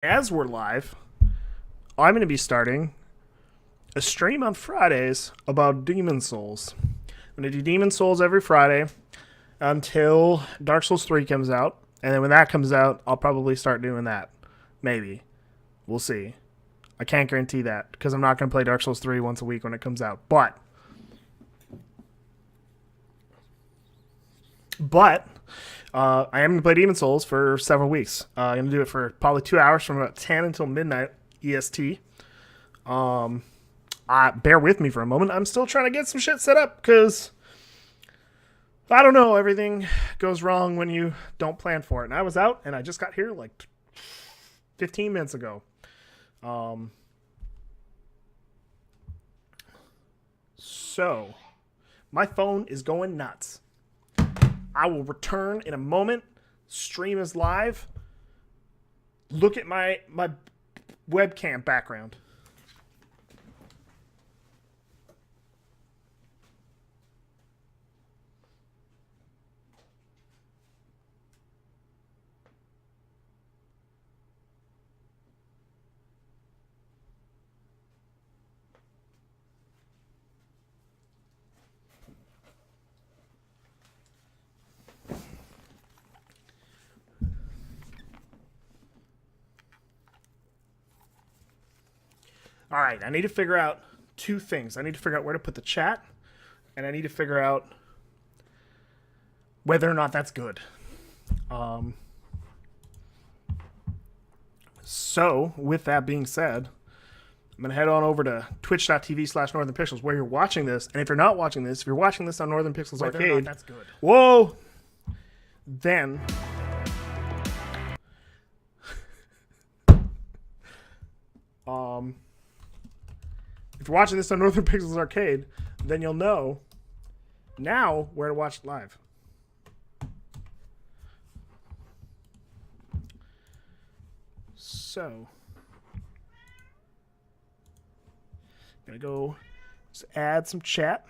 As we're live, I'm going to be starting a stream on Fridays about Demon Souls. I'm going to do Demon Souls every Friday until Dark Souls 3 comes out. And then when that comes out, I'll probably start doing that. Maybe. We'll see. I can't guarantee that because I'm not going to play Dark Souls 3 once a week when it comes out. But I am going to play Demon Souls for several weeks. I'm going to do it for probably 2 hours from about 10 until midnight EST. Bear with me for a moment. I'm still trying to get some shit set up because I don't know. Everything goes wrong when you don't plan for it. And I was out and I just got here like 15 minutes ago. So my phone is going nuts. I will return in a moment. Stream is live. Look at my webcam background. All right, I need to figure out two things. I need to figure out where to put the chat, and I need to figure out whether or not that's good. So, with that being said, I'm going to head on over to twitch.tv/Northern Pixels where you're watching this. And if you're not watching this, if you're watching this on Northern Pixels Whether or Arcade, not that's good. Whoa! Then if you're watching this on Northern Pixels Arcade, then you'll know now where to watch it live. So, I'm gonna go just add some chat.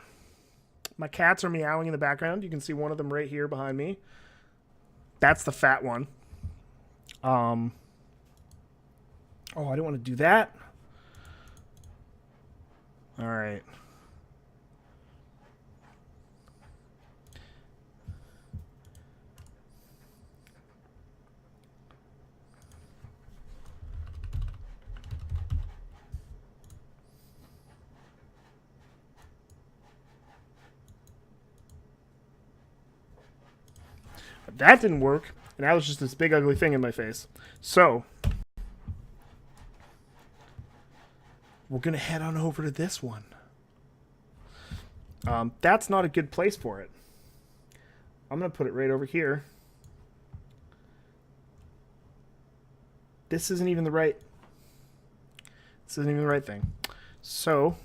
My cats are meowing in the background. You can see one of them right here behind me. That's the fat one. Oh, I don't want to do that. All right. That didn't work, and that was just this big ugly thing in my face. So, we're going to head on over to this one. That's not a good place for it. I'm going to put it right over here. This isn't even the right... This isn't even the right thing. So,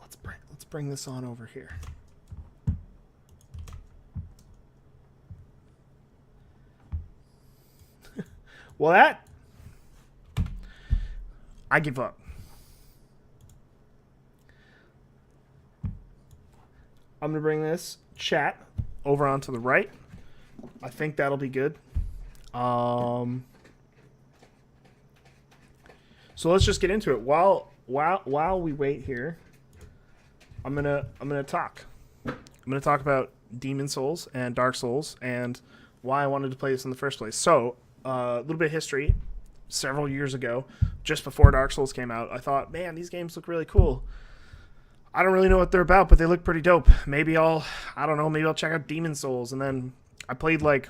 let's bring this on over here. Well, that... I give up. I'm going to bring this chat over onto the right. I think that'll be good. So let's just get into it. While we wait here, I'm gonna talk. I'm gonna talk about Demon Souls and Dark Souls and why I wanted to play this in the first place. So, a little bit of history. Several years ago, just before Dark Souls came out, I thought, man, these games look really cool. I don't really know what they're about, but they look pretty dope. Maybe I'll check out Demon Souls. And then I played like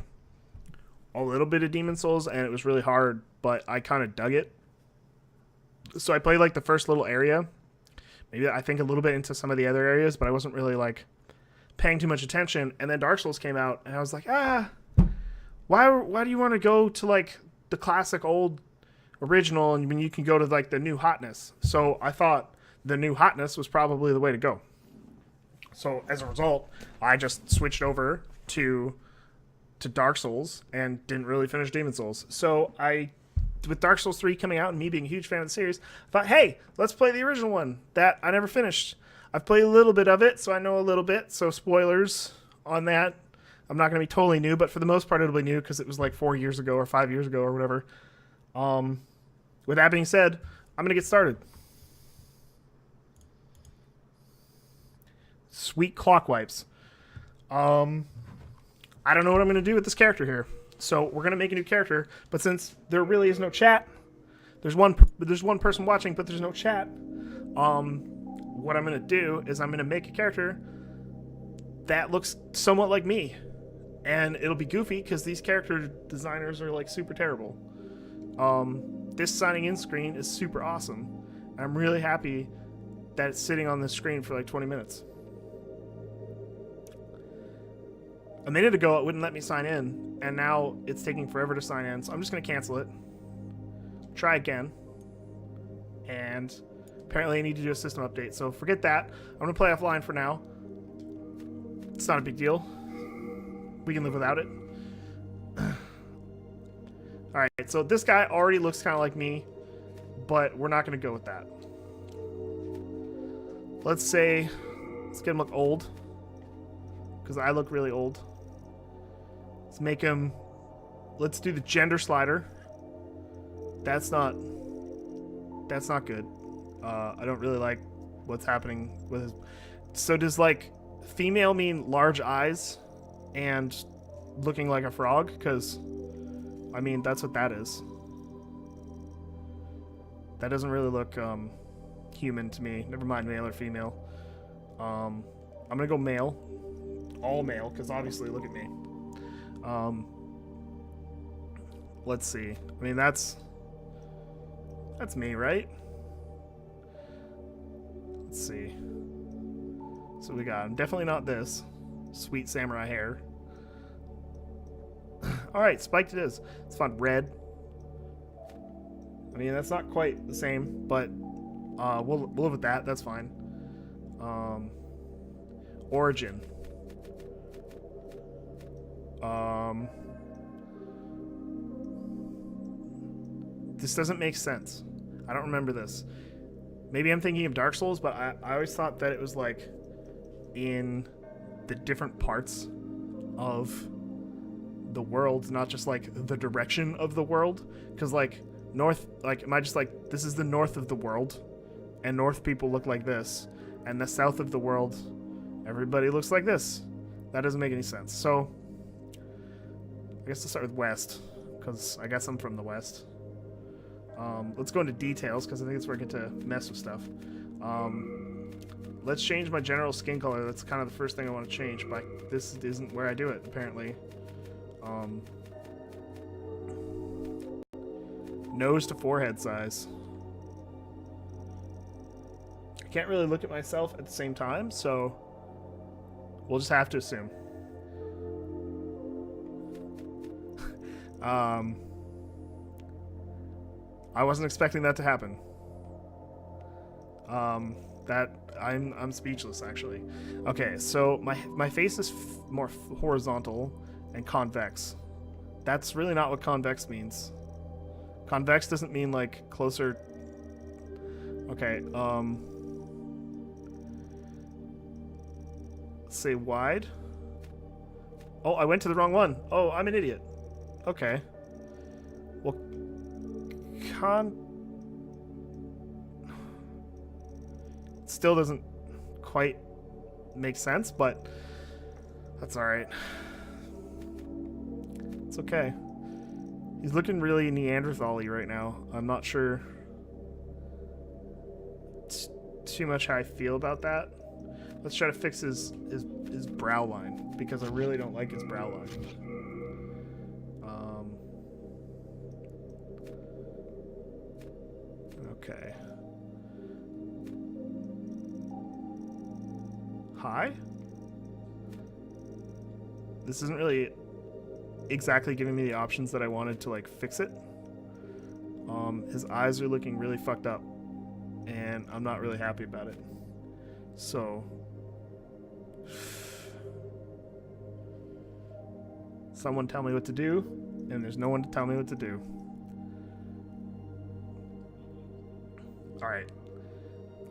a little bit of Demon Souls, and it was really hard, but I kind of dug it. So I played like the first little area. Maybe I think a little bit into some of the other areas, but I wasn't really like paying too much attention. And then Dark Souls came out, and I was like, why do you want to go to like the classic old original and when you can go to like the new hotness? So I thought the new hotness was probably the way to go. So as a result, I just switched over to Dark Souls and didn't really finish Demon Souls. So with Dark Souls 3 coming out and me being a huge fan of the series, I thought, hey, let's play the original one that I never finished. I've played a little bit of it, so I know a little bit. So spoilers on that. I'm not going to be totally new, but for the most part, it'll be new because it was like 4 years ago or 5 years ago or whatever. With that being said, I'm going to get started. Sweet clock wipes. I don't know what I'm going to do with this character here. So we're going to make a new character, but since there really is no chat, there's one person watching, but there's no chat. What I'm going to do is I'm going to make a character that looks somewhat like me. And it'll be goofy because these character designers are like super terrible. This signing in screen is super awesome. And I'm really happy that it's sitting on this screen for like 20 minutes. A minute ago, it wouldn't let me sign in, and now it's taking forever to sign in, so I'm just going to cancel it. Try again. And apparently I need to do a system update, so forget that. I'm going to play offline for now. It's not a big deal. We can live without it. Alright, so this guy already looks kind of like me, but we're not going to go with that. Let's get him look old, because I look really old. Let's do the gender slider. That's not good. I don't really like what's happening with his. So does like female mean large eyes and looking like a frog? Because I mean that's what that is. That doesn't really look human to me. Never mind male or female. I'm gonna go male, all male, because obviously look at me. Let's see. I mean that's me, right? Let's see. So we got, I'm definitely not this. Sweet samurai hair. Alright, spiked it is. It's fun. Red. I mean, that's not quite the same, but we'll live with that. That's fine. Origin. This doesn't make sense. I don't remember this. Maybe I'm thinking of Dark Souls, but I always thought that it was like in the different parts of the world, not just like the direction of the world. Because like north, like am I just like this is the north of the world, and north people look like this, and the south of the world, everybody looks like this. That doesn't make any sense. So I guess I'll start with west, because I guess I'm from the west. Let's go into details, because I think it's where I get to mess with stuff. Let's change my general skin color. That's kind of the first thing I want to change, but this isn't where I do it, apparently. Nose to forehead size. I can't really look at myself at the same time, so we'll just have to assume. I wasn't expecting that to happen. I'm speechless actually. Okay, so my face is more horizontal and convex. That's really not what convex means. Convex doesn't mean like closer. Okay, let's say wide. Oh, I went to the wrong one. Oh, I'm an idiot. Okay. Well, still doesn't quite make sense, but that's alright. It's okay. He's looking really Neanderthal-y right now. I'm not sure too much how I feel about that. Let's try to fix his brow line, because I really don't like his brow line. Okay. Hi? This isn't really exactly giving me the options that I wanted to like fix it. His eyes are looking really fucked up, and I'm not really happy about it. So someone tell me what to do, and there's no one to tell me what to do. Alright.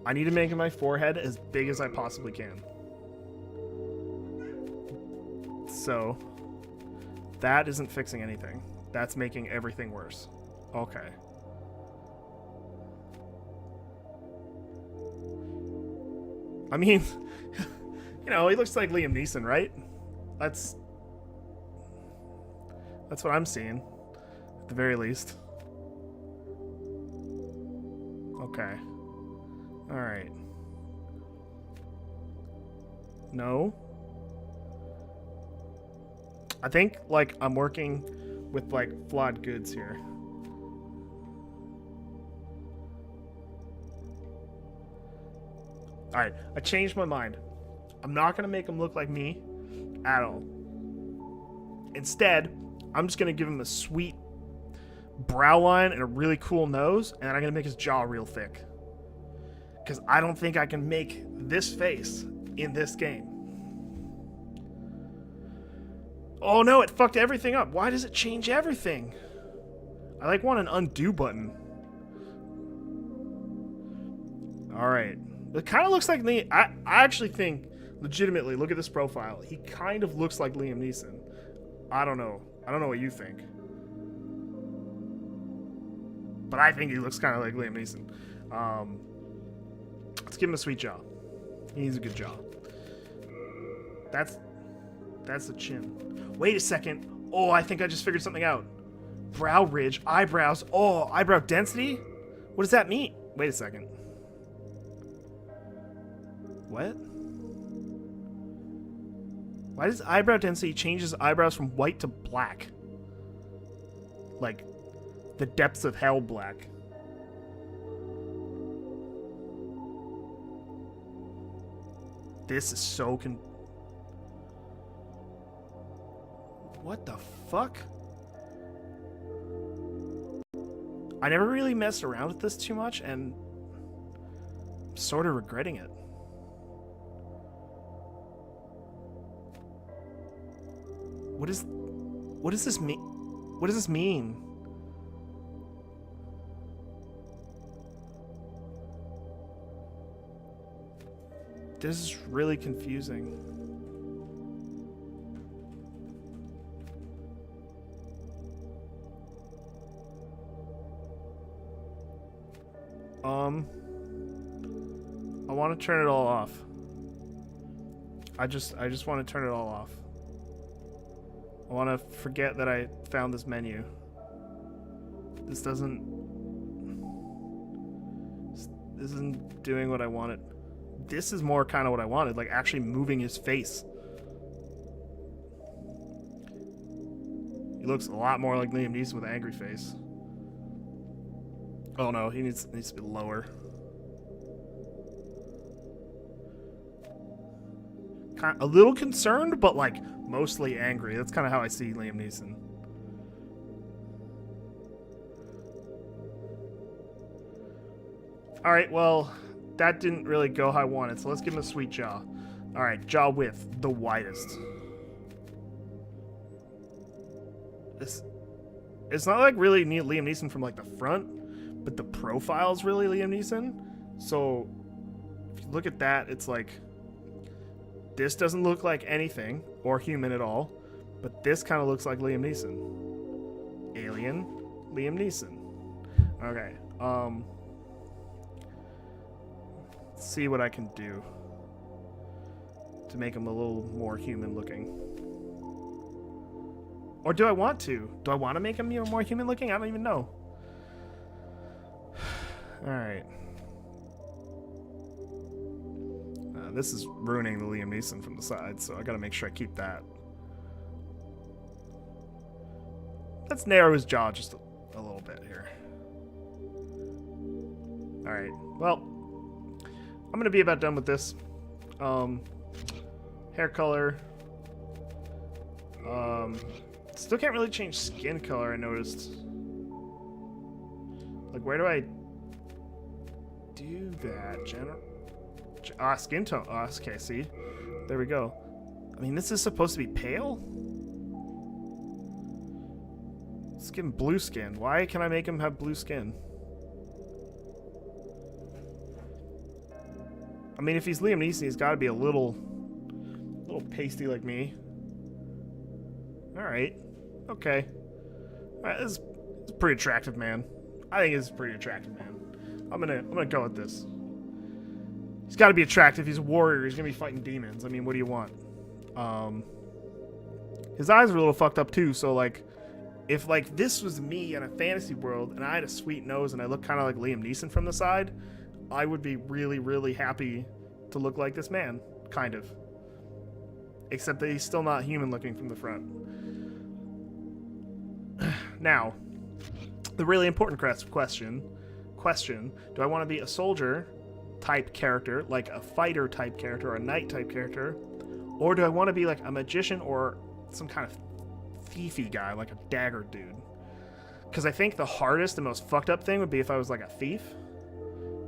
I need to make my forehead as big as I possibly can. So That isn't fixing anything. That's making everything worse. Okay. I mean, you know, he looks like Liam Neeson, right? That's what I'm seeing, at the very least. Okay. Alright. No. I think, like, I'm working with, like, flawed goods here. Alright, I changed my mind. I'm not going to make him look like me at all. Instead, I'm just going to give him a sweet brow line and a really cool nose, and I'm going to make his jaw real thick. Because I don't think I can make this face in this game. Oh no, it fucked everything up. Why does it change everything? I like want an undo button. Alright. It kind of looks like me. I actually think, legitimately, look at this profile. He kind of looks like Liam Neeson. I don't know. I don't know what you think. But I think he looks kind of like Liam Neeson. Let's give him a sweet jaw. He needs a good jaw. That's the chin. Wait a second. Oh, I think I just figured something out. Brow ridge, eyebrows. Oh, eyebrow density? What does that mean? Wait a second. What? Why does eyebrow density change his eyebrows from white to black? Like, the depths of hell black. This is so What the fuck? I never really messed around with this too much, and I'm sort of regretting it. What does this mean? What does this mean? This is really confusing. I want to turn it all off. I just want to turn it all off. I want to forget that I found this menu. This isn't doing what I wanted. This is more kind of what I wanted, like actually moving his face. He looks a lot more like Liam Neeson with an angry face. Oh no, he needs to be lower. A little concerned, but like mostly angry. That's kind of how I see Liam Neeson. All right, well, that didn't really go how I wanted, so let's give him a sweet jaw. All right, jaw width, the widest. It's not like really Liam Neeson from like the front, but the profile is really Liam Neeson. So if you look at that, it's like this doesn't look like anything or human at all, but this kind of looks like Liam Neeson. Alien, Liam Neeson. Okay, let's see what I can do to make him a little more human looking. Or do I want to? Do I want to make him even more human looking? I don't even know. Alright. This is ruining the Liam Neeson from the side, so I gotta make sure I keep that. Let's narrow his jaw just a little bit here. Alright, well, I'm gonna be about done with this. Hair color. Still can't really change skin color, I noticed. Like, where do I do that? Skin tone. Oh, okay, see? There we go. I mean, this is supposed to be pale? Let's give him blue skin. Why can I make him have blue skin? I mean, if he's Liam Neeson, he's got to be a little pasty like me. Alright. Okay. This is a pretty attractive man. I think he's a pretty attractive man. I'm gonna go with this. He's got to be attractive. He's a warrior. He's gonna be fighting demons. I mean, what do you want? His eyes are a little fucked up too. So like, if like this was me in a fantasy world and I had a sweet nose and I looked kind of like Liam Neeson from the side, I would be really, really happy to look like this man, kind of. Except that he's still not human looking from the front. Now, the really important question, do I want to be a soldier type character, like a fighter type character or a knight type character, or do I want to be like a magician or some kind of thiefy guy, like a dagger dude? Because I think the hardest and most fucked up thing would be if I was like a thief,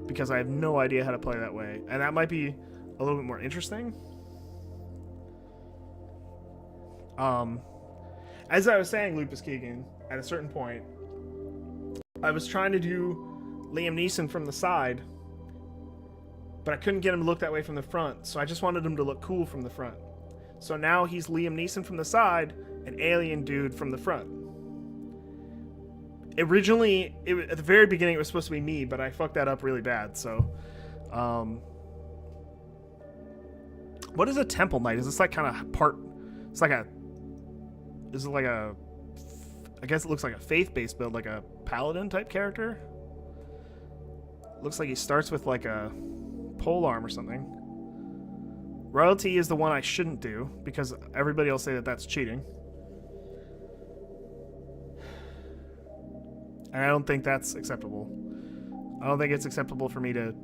because I have no idea how to play that way, and that might be a little bit more interesting. As I was saying, Lupus Keegan, at a certain point, I was trying to do Liam Neeson from the side, but I couldn't get him to look that way from the front, so I just wanted him to look cool from the front. So now he's Liam Neeson from the side, an alien dude from the front. Originally, at the very beginning, it was supposed to be me, but I fucked that up really bad, so... what is a Temple Knight? Is this like kind of part... It's like a... Is it like a... I guess it looks like a faith-based build, like a paladin type character. Looks like he starts with like a pole arm or something. Royalty is the one I shouldn't do, because everybody will say that that's cheating. And I don't think that's acceptable. I don't think it's acceptable for me to...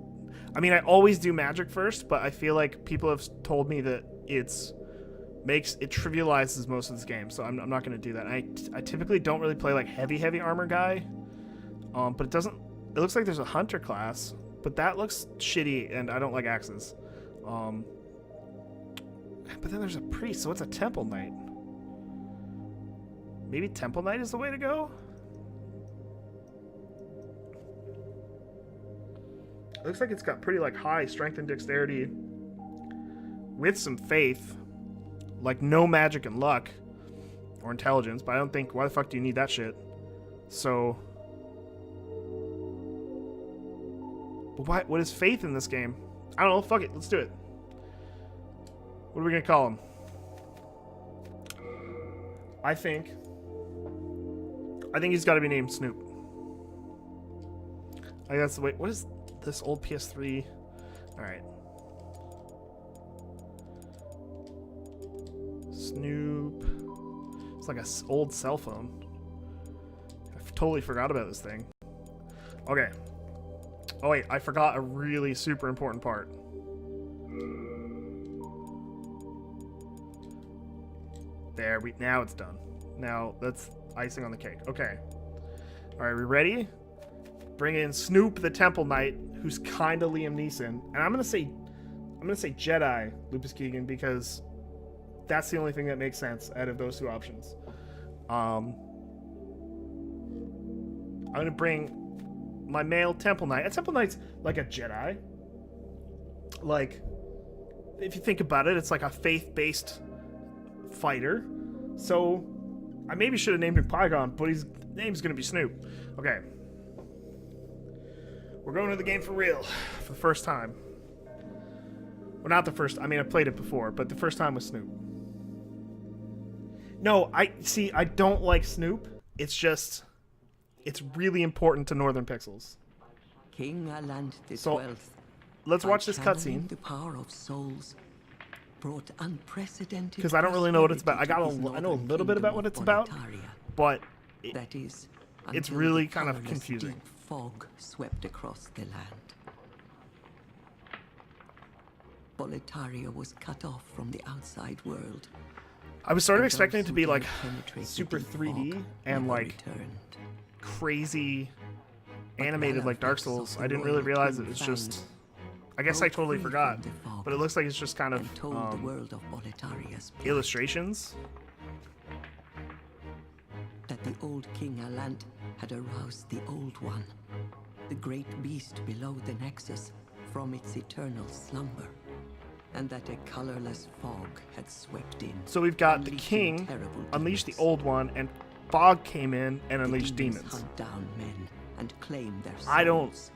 I mean, I always do magic first, but I feel like people have told me that it trivializes most of this game, so I'm not going to do that. I typically don't really play like heavy armor guy, but it looks like there's a hunter class, but that looks shitty, and I don't like axes. But then there's a priest, so what's a Temple Knight? Maybe Temple Knight is the way to go? It looks like it's got pretty like high strength and dexterity with some faith, like no magic and luck or intelligence, but I don't think, why the fuck do you need that shit? So, but what is faith in this game? I don't know, fuck it, let's do it. What are we gonna call him? I think he's gotta be named Snoop. I think that's the way. What is this old PS3? Alright. Snoop. It's like an old cell phone. I totally forgot about this thing. Okay. Oh wait, I forgot a really super important part. There, now it's done. Now that's icing on the cake. Okay. Alright, we ready? Bring in Snoop the Temple Knight, who's kinda Liam Neeson. And I'm gonna say Jedi, Lupus Keegan, because that's the only thing that makes sense out of those two options. I'm gonna bring my male Temple Knight. A Temple Knight's like a Jedi. Like, if you think about it, it's like a faith-based fighter. So, I maybe should have named him Pygon, but his name's gonna be Snoop. Okay. We're going to the game for real. For the first time. Well, not the first. I mean, I played it before, but the first time with Snoop. No, I don't like Snoop. It's just, it's really important to Northern Pixels. King Allant the So, 12th, let's watch this cutscene. the power of souls, brought unprecedented. Because I don't really know what it's about. I know a little bit about what it's about, but that is, it's until really the kind of colorless confusing. Deep fog swept across the land. Boletaria was cut off from the outside world. I was sort of And expecting it those to who be like dared penetrate the super deep 3D fog and never like returned. crazy But animated like Dark Valavax Souls. of the I didn't really royal realize King it was Fang just. I guess I broke totally free forgot, from the fog but it looks like it's just kind of and told the world of Boletaria's plight, illustrations. that the old King Allant had aroused the Old One, the great beast below the Nexus, from its eternal slumber. and that a colorless fog had swept in. So we've got the unleashing king, terrible unleashed the demons. old one, and fog came in and The unleashed demons demons. hunt down men and claim their souls. I don't.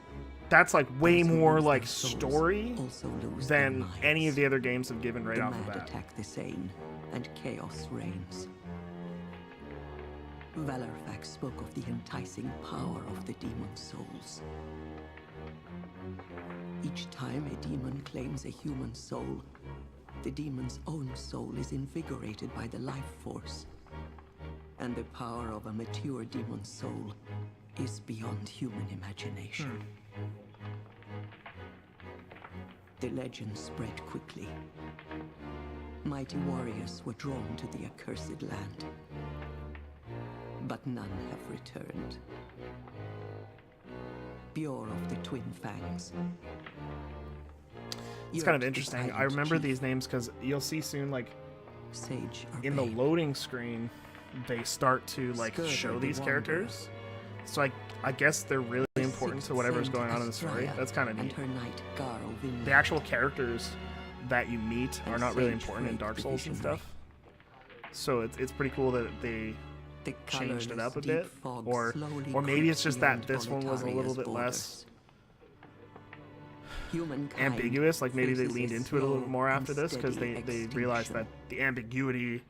That's like way Those who more lose like their souls story also lose their than minds. any of the other games have given right The off the mad bat. attack the sane, and chaos reigns. Valorfax spoke of the enticing power of the demon souls. Each time a demon claims a human soul, the demon's own soul is invigorated by the life force. And the power of a mature demon's soul is beyond human imagination. The legend spread quickly. Mighty warriors were drawn to the accursed land. But none have returned. Bjor of the Twin Fangs. It's kind of Yurt, interesting. the I remember Silent these names because you'll see soon, like Chief, Sage in the Arbain, loading screen, they start to like Skirda show the these Wanderer, characters. So I guess they're really the important to sixth whatever's Saint going on in the story. Astraea That's kind of and neat. her knight Garl Vinland. The actual characters that you meet are And not really Sage important in Freyt Dark the Souls and Visionary. stuff. So it's pretty cool that they The changed it colorless up a deep bit, fog or slowly maybe it's creeps just that beyond this one was a little Boletaria's bit less borders. Humankind ambiguous. Like maybe they faces leaned a into it a little slow bit more and after this because steady they realized that extinction. the ambiguity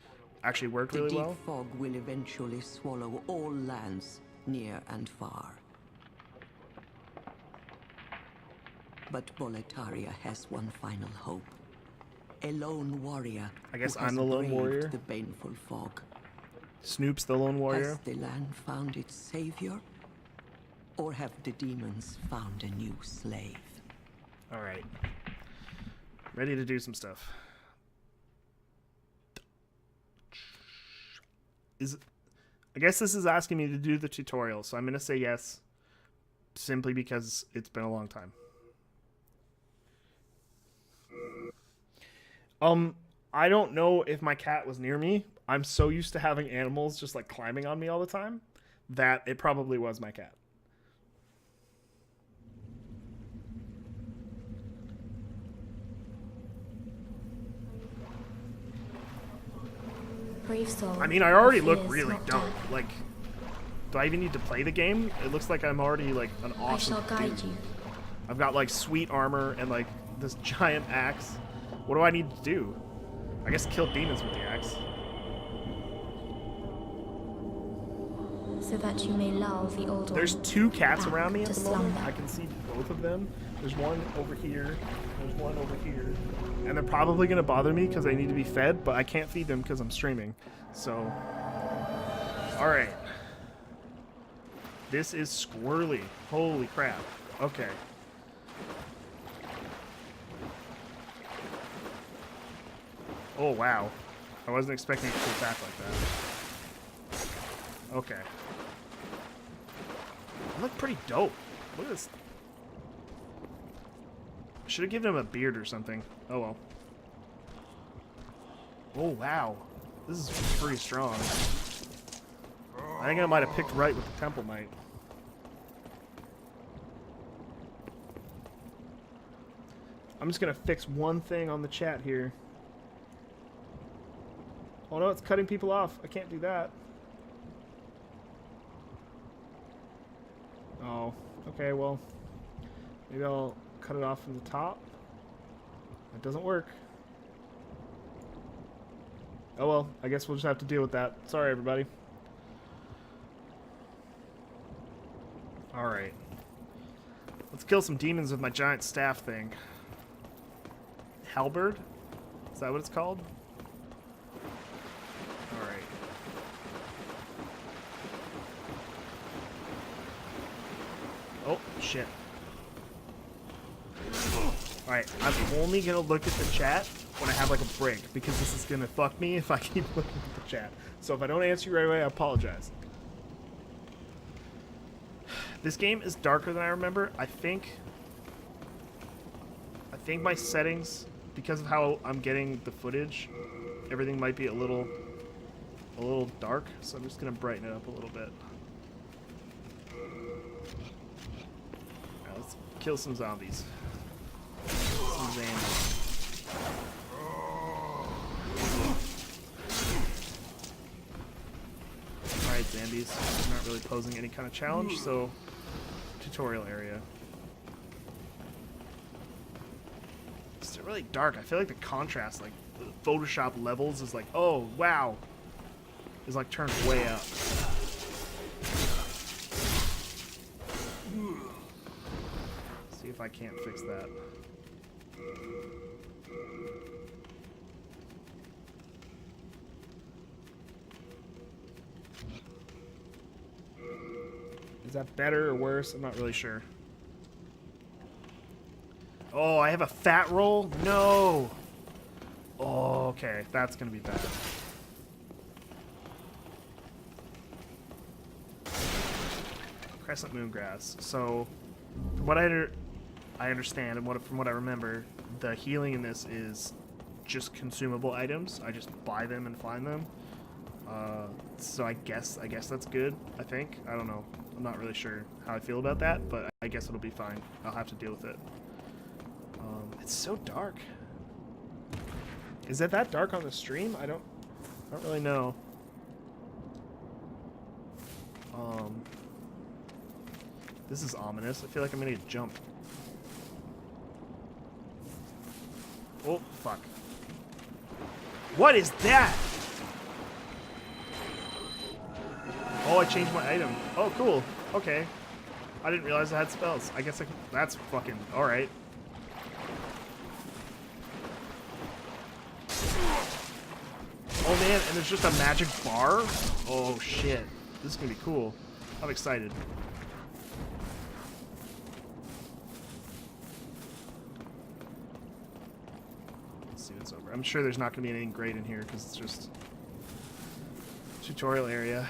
actually worked The really deep well. fog will eventually swallow all lands, near and far. But Boletaria has one final hope. A lone warrior. I guess who has I'm the lone braved warrior. The baneful fog. Snoop's the lone warrior. Has the land found its savior? Or have the demons found a new slave? All right, ready to do some stuff. I guess this is asking me to do the tutorial, so I'm gonna say yes, simply because it's been a long time. I don't know if my cat was near me. I'm so used to having animals just like climbing on me all the time that it probably was my cat. Brave soul. I mean, I already He look is really not dope. dead. Like, do I even need to play the game? It looks like I'm already like an I awesome shall guide dude. you. I've got like sweet armor and like this giant axe. What do I need to do? I guess kill demons with the axe. So that you may lull the old There's one 2 cats back around me at to the moment. slumber. I can see both of them. There's one over here. There's one over here. And they're probably going to bother me because they need to be fed, but I can't feed them because I'm streaming. So, alright. This is squirrely. Holy crap. Okay. Oh, wow. I wasn't expecting it to attack like that. Okay. I look pretty dope. Look at this. Should have given him a beard or something. Oh well. Oh wow. This is pretty strong. I think I might have picked right with the Temple Knight. I'm just gonna fix one thing on the chat here. Oh no, it's cutting people off. I can't do that. Oh, okay, well, maybe I'll cut it off from the top. That doesn't work. Oh well, I guess we'll just have to deal with that. Sorry, everybody. Alright. Let's kill some demons with my giant staff thing. Halberd? Is that what it's called? Alright. Oh, shit. Alright, I'm only gonna look at the chat when I have like a break, because this is gonna fuck me if I keep looking at the chat. So if I don't answer you right away, I apologize. This game is darker than I remember. I think my settings, because of how I'm getting the footage, everything might be a little dark, so I'm just gonna brighten it up a little bit. Alright, let's kill some zombies. Some zombies. zombies. They're not really posing any kind of challenge, so tutorial area. It's really dark. I feel like the contrast, like the Photoshop levels, is like, oh wow, is like turned way up. See if I can't fix that. Is that better or worse? I'm not really sure. Oh, I have a fat roll? No! Oh, okay. That's gonna be bad. Crescent Moongrass. So, from what I understand and from what I remember, the healing in this is just consumable items. I just buy them and find them. So I guess that's good. I think. I don't know. I'm not really sure how I feel about that, but I guess it'll be fine. I'll have to deal with it. It's so dark. Is it that dark on the stream? I don't really know. This is ominous. I feel like I'm gonna get jumped. Oh, fuck. What is that? Oh, I changed my item. Oh, cool. Okay. I didn't realize I had spells. I guess I can... That's fucking... Alright. Oh, man, and there's just a magic bar? Oh, shit. This is gonna be cool. I'm excited. Let's see what's over. I'm sure there's not gonna be anything great in here, because it's just... tutorial area.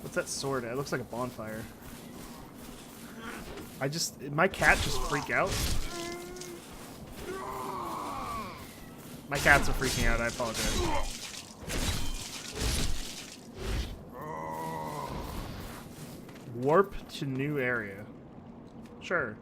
What's that sword? It looks like a bonfire. My cat just freak out. My cats are freaking out, I apologize. Warp to new area. Sure.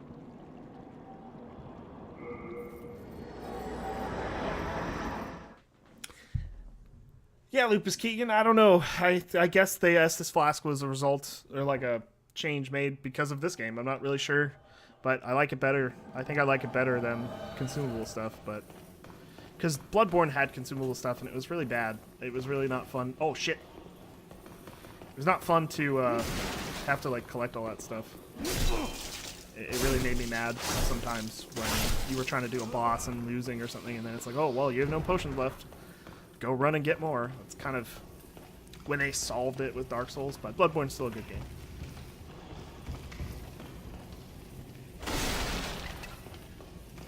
Yeah, Lupus Keegan, I don't know. I guess the Estus Flask was a result, or like a change made because of this game. I'm not really sure, but I like it better. I think I like it better than consumable stuff, but... Because Bloodborne had consumable stuff, and it was really bad. It was really not fun. Oh, shit. It was not fun to have to, like, collect all that stuff. It really made me mad sometimes when you were trying to do a boss and losing or something, and then it's like, oh, well, you have no potions left. Go run and get more. That's kind of when they solved it with Dark Souls, but Bloodborne's still a good game.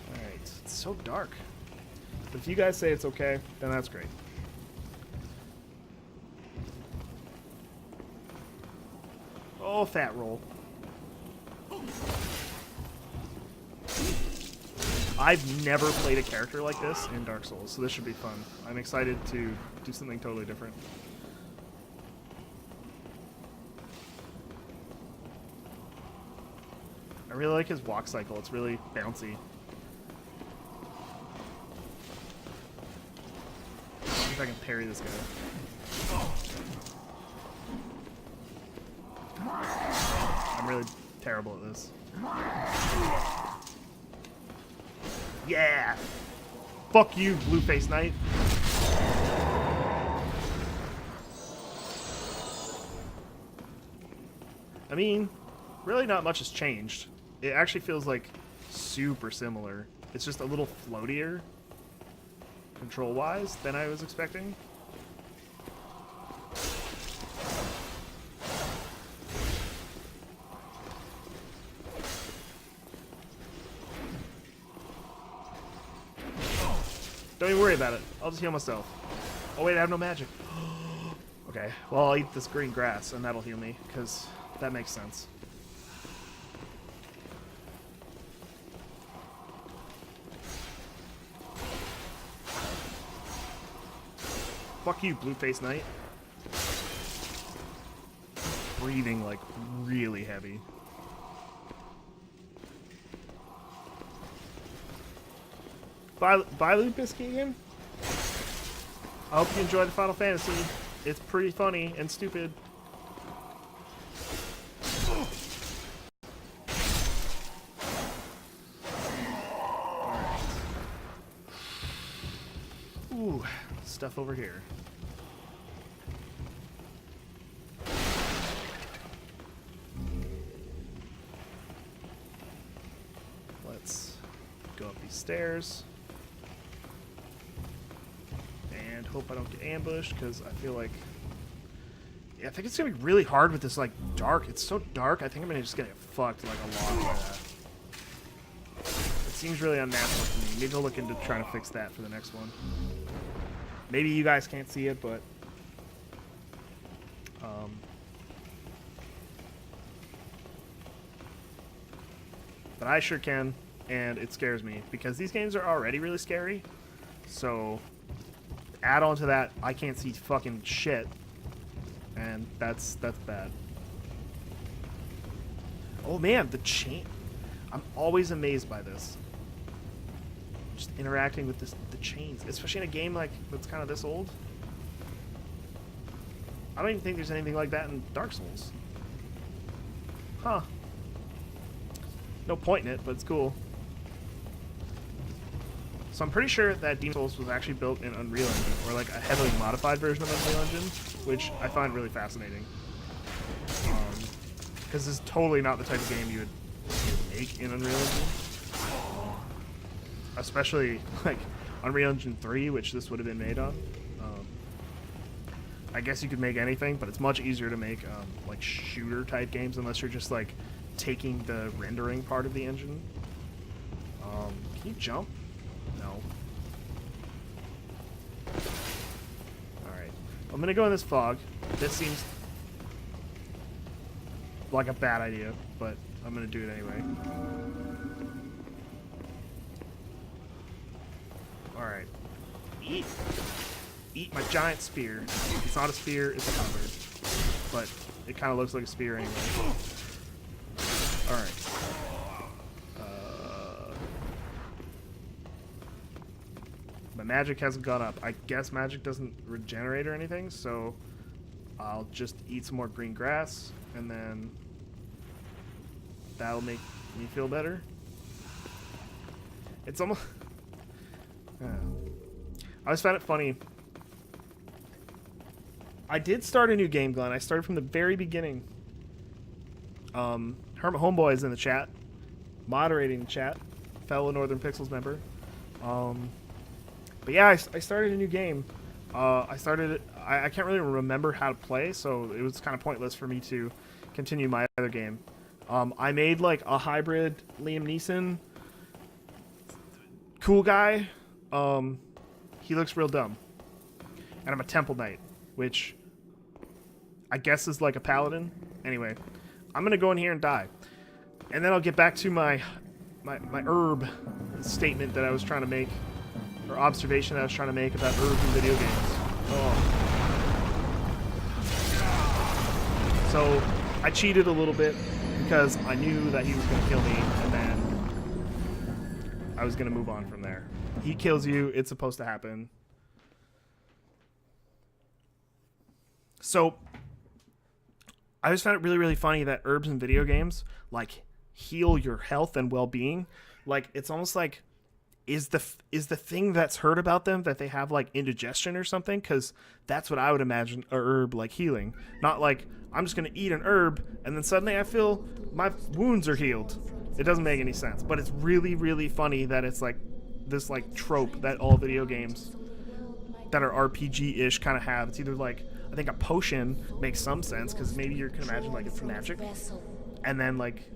Alright, it's so dark. But if you guys say it's okay, then that's great. Oh, fat roll. I've never played a character like this in Dark Souls, so this should be fun. I'm excited to do something totally different. I really like his walk cycle. It's really bouncy. See if I can parry this guy. I'm really terrible at this. Yeah! Fuck you, Blue-Faced Knight. I mean, really not much has changed. It actually feels like super similar. It's just a little floatier, control-wise, than I was expecting. Don't even worry about it. I'll just heal myself. Oh wait, I have no magic. Okay, well I'll eat this green grass and that'll heal me, because that makes sense. Fuck you, Blue-Faced Knight. Breathing like really heavy. Bye, Lupus Keegan. I hope you enjoyed the Final Fantasy. it's pretty funny and stupid. Ooh, stuff over here. Let's go up these stairs. And hope I don't get ambushed, because I feel like... Yeah, I think it's going to be really hard with this, like, dark. It's so dark, I think I'm going to just get fucked, like, a lot by that. It seems really unnatural to me. Maybe I'll look into trying to fix that for the next one. Maybe you guys can't see it, but... But I sure can, and it scares me, because these games are already really scary. So, add on to that, I can't see fucking shit. And that's bad. Oh man, the chain. I'm always amazed by this. Just interacting with the chains, especially in a game like that's kind of this old. I don't even think there's anything like that in Dark Souls. Huh. No point in it, but it's cool. So I'm pretty sure that Demon's Souls was actually built in Unreal Engine, or like a heavily modified version of Unreal Engine, which I find really fascinating. Because this is totally not the type of game you would make in Unreal Engine. Especially like Unreal Engine 3, which this would have been made on. I guess you could make anything, but it's much easier to make like shooter type games unless you're just like taking the rendering part of the engine. Can you jump? No. Alright. I'm gonna go in this fog. This seems like a bad idea, but I'm gonna do it anyway. Alright. Eat. Eat my giant spear. It's not a spear, it's a halberd. But it kind of looks like a spear anyway. Alright. My magic hasn't gone up. I guess magic doesn't regenerate or anything, so I'll just eat some more green grass, and then that'll make me feel better. It's almost... I always found it funny. I did start a new game, Glenn. I started from the very beginning. Hermit Homeboy is in the chat, moderating the chat, fellow Northern Pixels member. But yeah, I started a new game. I can't really remember how to play, so it was kind of pointless for me to continue my other game. I made like a hybrid Liam Neeson cool guy. He looks real dumb. And I'm a Temple Knight, which I guess is like a paladin. Anyway, I'm gonna go in here and die. And then I'll get back to my herb statement that I was trying to make, or observation that I was trying to make about herbs in video games. Oh. So I cheated a little bit because I knew that he was gonna kill me, and then I was gonna move on from there. He kills you, it's supposed to happen. So I just found it really, really funny that herbs in video games like heal your health and well-being. Like it's almost like is the thing that's hurt about them that they have like indigestion or something? Because that's what I would imagine a herb like healing. Not like I'm just gonna eat an herb and then suddenly I feel my wounds are healed. It doesn't make any sense. But it's really, really funny that it's like this like trope that all video games that are RPG-ish kind of have. It's either like, I think a potion makes some sense because maybe you can imagine like it's magic, and then like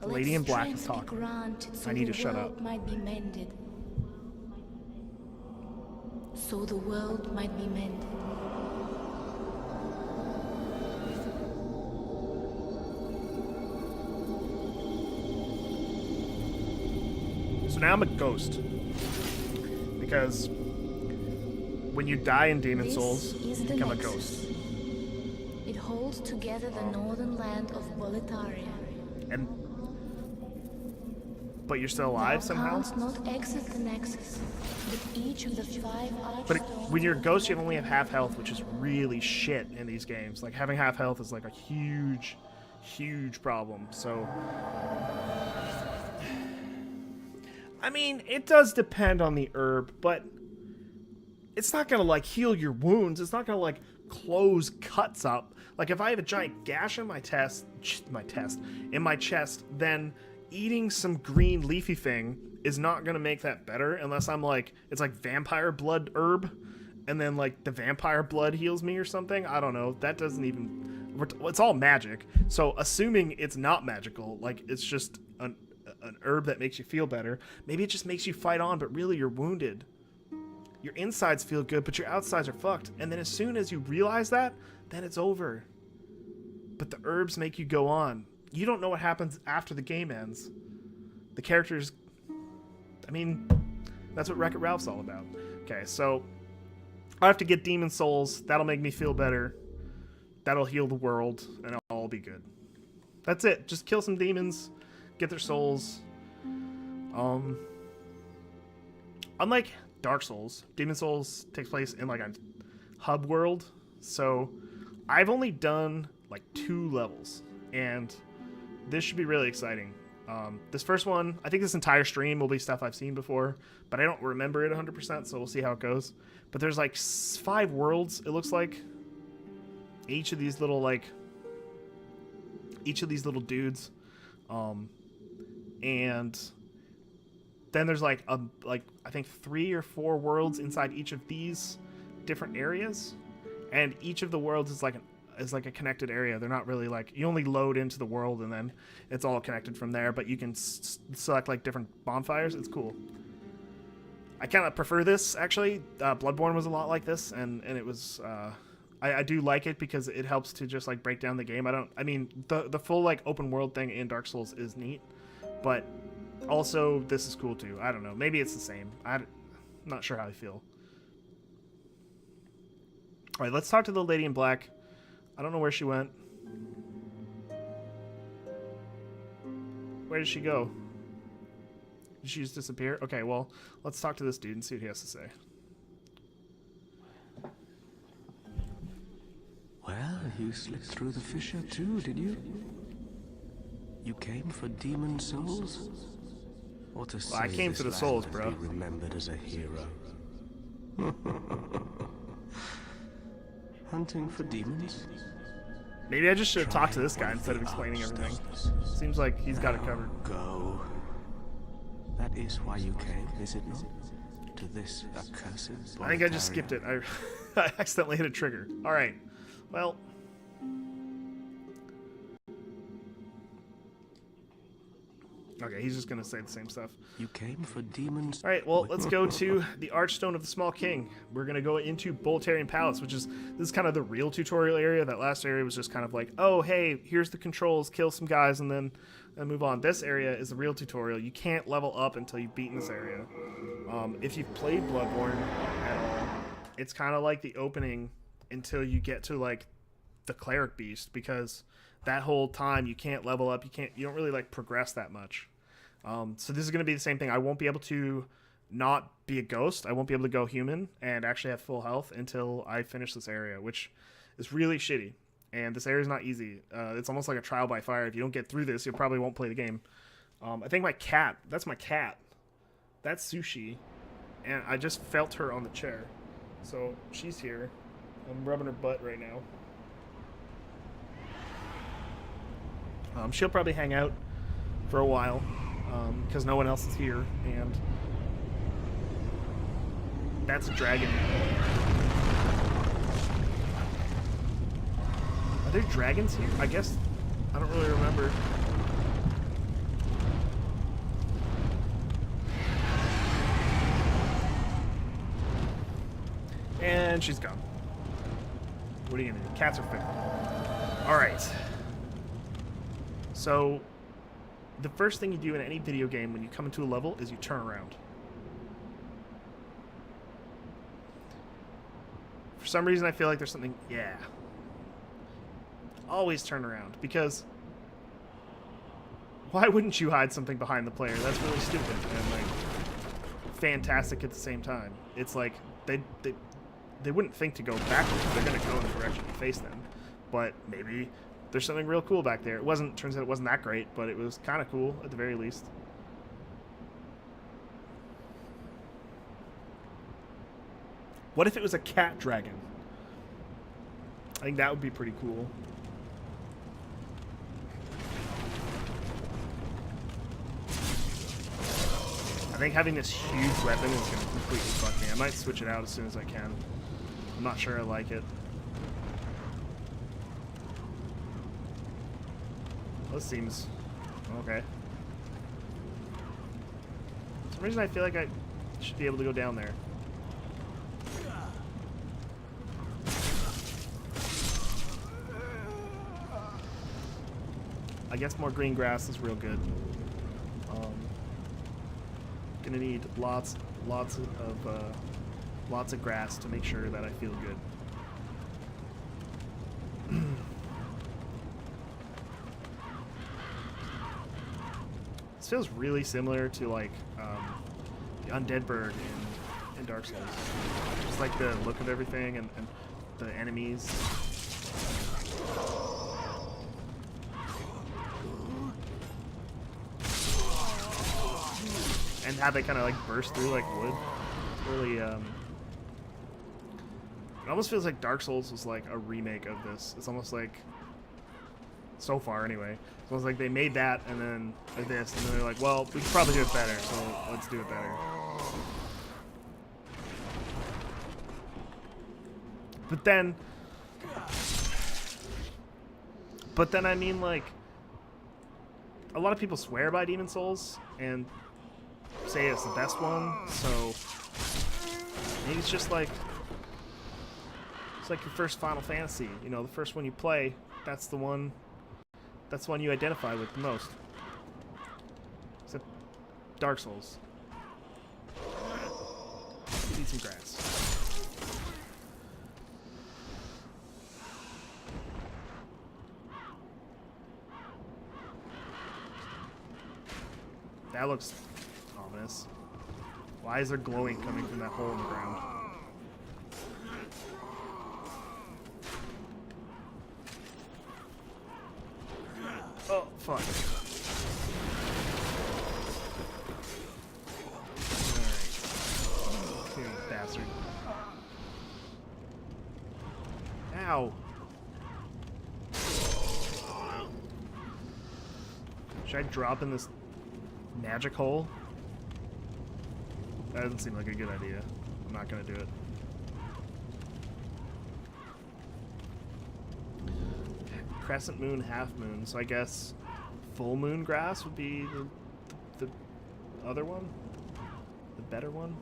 the lady in black is talking. I need to shut up. Might be mended. So the world might be mended. So now I'm a ghost because when you die in Demon's Souls, you become a ghost. It holds together the northern land of Boletaria. And but you're still alive somehow. Thou canst not exit the Nexus, but each of the 5 But archstones... when you're a ghost, you only have half health, which is really shit in these games. Like, having half health is like a huge, huge problem. So, I mean, it does depend on the herb, but it's not gonna like heal your wounds. It's not gonna like close cuts up. Like, if I have a giant gash in my chest, then eating some green leafy thing is not gonna make that better unless I'm like, it's like vampire blood herb, and then like the vampire blood heals me or something. I don't know. That doesn't even. It's all magic. So assuming it's not magical, like it's just an herb that makes you feel better. Maybe it just makes you fight on, but really you're wounded. Your insides feel good, but your outsides are fucked. And then as soon as you realize that, then it's over. But the herbs make you go on. You don't know what happens after the game ends. The characters... I mean, that's what Wreck-It Ralph's all about. Okay, so I have to get demon souls. That'll make me feel better. That'll heal the world, and it'll all be good. That's it. Just kill some demons, get their souls. Unlike Dark Souls, Demon Souls takes place in like a hub world. So I've only done like 2 levels, and this should be really exciting. This first one, I think this entire stream will be stuff I've seen before, but I don't remember it 100%, so we'll see how it goes. But there's like 5 worlds, it looks like. Each of these little dudes. And then there's like I think 3 or 4 worlds inside each of these different areas, and each of the worlds is like a connected area. They're not really like, you only load into the world and then it's all connected from there, but you can select like different bonfires. It's cool. I kind of prefer this, actually. Bloodborne was a lot like this, and it was I do like it because it helps to just like break down the game. I mean the full like open world thing in Dark Souls is neat, but also this is cool too. I don't know, maybe it's the same. I'm not sure how I feel. All right, let's talk to the lady in black. I don't know where she went. Where did she go? Did she just disappear? Okay, well, let's talk to this dude and see what he has to say. Well, you slipped through the fissure too, did you? You came for demon souls? Or to Well, I came for the souls, bro. Be remembered as a hero. Hunting for demons? Maybe I just should have talked to this guy instead of explaining everything. Seems like he's got it covered. Go. That is why you came, is it not? To this accursed I think I just skipped it. I accidentally hit a trigger. Alright. Well. Okay, he's just gonna say the same stuff. You came for demons. Alright, well, let's go to the Archstone of the Small King. We're gonna go into Boltarian Palace, which is, this is kind of the real tutorial area. That last area was just kind of like, oh, hey, here's the controls, kill some guys, and then move on. This area is the real tutorial. You can't level up until you've beaten this area. If you've played Bloodborne at all, it's kind of like the opening until you get to, like, the Cleric Beast, because that whole time you can't level up, you don't really like progress that much. So this is going to be the same thing. I won't be able to not be a ghost. I won't be able to go human and actually have full health until I finish this area, which is really shitty. And this area is not easy. It's almost like a trial by fire. If you don't get through this, you probably won't play the game. I think my cat, that's my cat. That's Sushi. And I just felt her on the chair. So she's here. I'm rubbing her butt right now. She'll probably hang out for a while because no one else is here, and that's a dragon. Are there dragons here? I guess I don't really remember. And she's gone. What are you gonna do? Cats are fickle. All right. So, the first thing you do in any video game when you come into a level is you turn around. For some reason, I feel like there's something... Yeah. Always turn around, because Why wouldn't you hide something behind the player? That's really stupid and like fantastic at the same time. It's like they wouldn't think to go backwards. They're gonna go in the direction you face them. But maybe there's something real cool back there. It wasn't. Turns out it wasn't that great, but it was kind of cool at the very least. What if it was a cat dragon? I think that would be pretty cool. I think having this huge weapon is going to completely fuck me. I might switch it out as soon as I can. I'm not sure I like it. This seems okay. For some reason I feel like I should be able to go down there. I guess more green grass is real good. Gonna need lots of grass to make sure that I feel good. This feels really similar to like the Undead Bird in Dark Souls. Just like the look of everything and the enemies. And how they kind of like burst through like wood. It's really, it almost feels like Dark Souls was like a remake of this. It's almost like, so far anyway, it's almost like they made that and then this, and then they're like, well, we could probably do it better, so let's do it better. But then I mean, like, a lot of people swear by Demon Souls and say it's the best one, so maybe it's just like, it's like your first Final Fantasy, you know, the first one you play, that's the one you identify with the most. Except Dark Souls. Eat some grass. That looks ominous. Why is there glowing coming from that hole in the ground? Oh, fuck. Alright. You bastard. Ow. Should I drop in this magic hole? That doesn't seem like a good idea. I'm not gonna do it. Crescent moon, half moon, so I guess full moon grass would be the other one? The better one?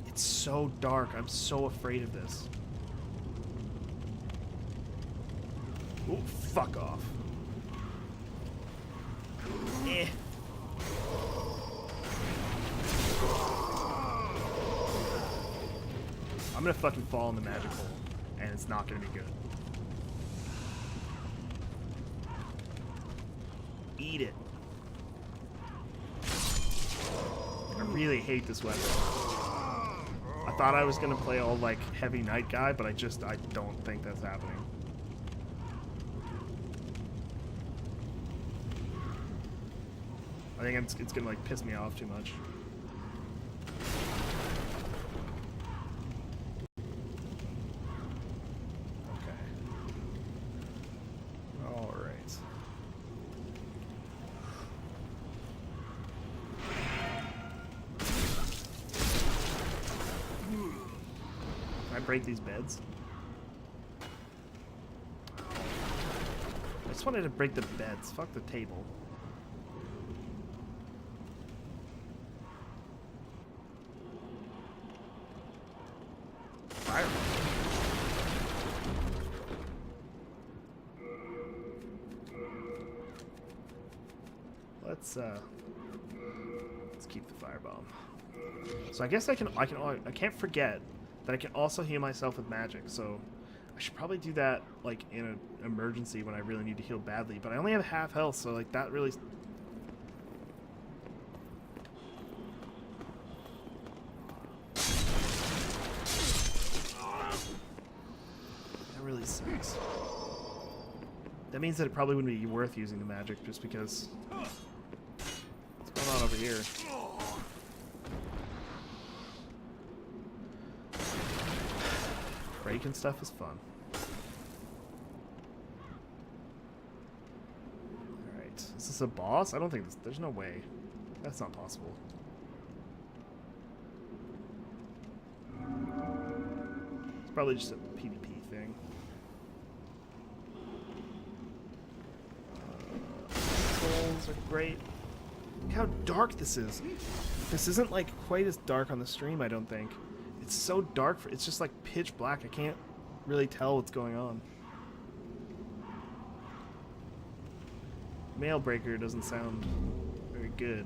It's so dark. I'm so afraid of this. Oh, fuck off. Eh. I'm gonna fucking fall in the magic hole, and it's not gonna be good. Eat it. I really hate this weapon. I thought I was gonna play all like heavy knight guy, but I don't think that's happening. I think it's gonna like piss me off too much. Okay. All right. Can I break these beds? I just wanted to break the beds. Fuck the table. Let's keep the firebomb. So I guess I can't forget that I can also heal myself with magic. So I should probably do that like in an emergency when I really need to heal badly, but I only have half health, so like that really. That really sucks. That means that it probably wouldn't be worth using the magic just because. What's going on over here? Breaking stuff is fun. Alright. Is this a boss? I don't think there's no way. That's not possible. It's probably just a PvP thing. Souls are great. Look how dark this is. This isn't like quite as dark on the stream, I don't think. It's so dark. It's just like pitch black. I can't really tell what's going on. Mailbreaker doesn't sound very good.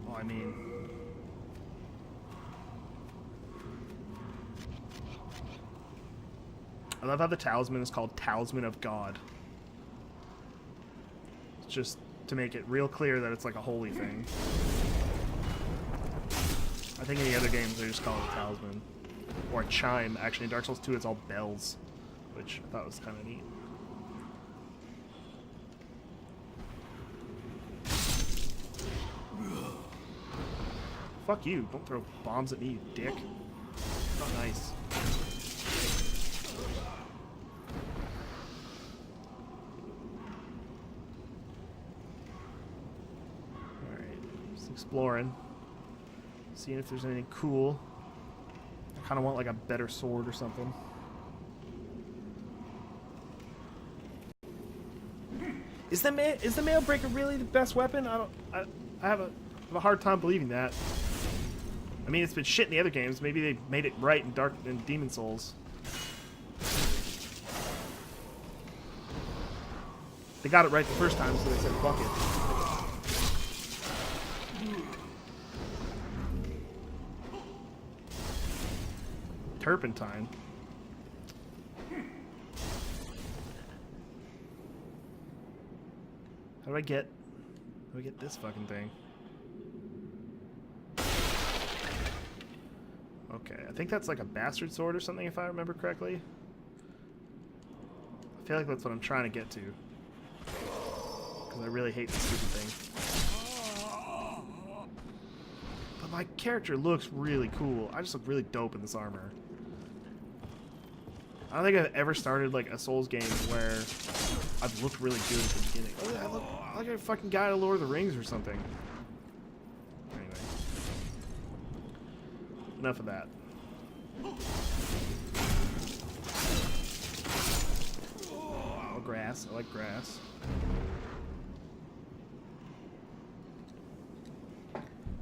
Well, I mean... I love how the talisman is called Talisman of God. It's just to make it real clear that it's like a holy thing. I think in the other games they just call it a talisman. Or a chime. Actually, in Dark Souls 2 it's all bells, which I thought was kind of neat. Fuck you. Don't throw bombs at me, you dick. Not nice. Exploring, seeing if there's anything cool. I kind of want like a better sword or something. Is the Mailbreaker really the best weapon? I have a hard time believing that. I mean, it's been shit in the other games. Maybe they made it right in Demon Souls. They got it right the first time, so they said fuck it. Turpentine. How do I get this fucking thing? Okay, I think that's like a bastard sword or something if I remember correctly. I feel like that's what I'm trying to get to. Because I really hate this stupid thing. But my character looks really cool. I just look really dope in this armor. I don't think I've ever started like a Souls game where I've looked really good at the beginning. Oh, I look like a fucking guy in Lord of the Rings or something. Anyway. Enough of that. Oh, grass. I like grass.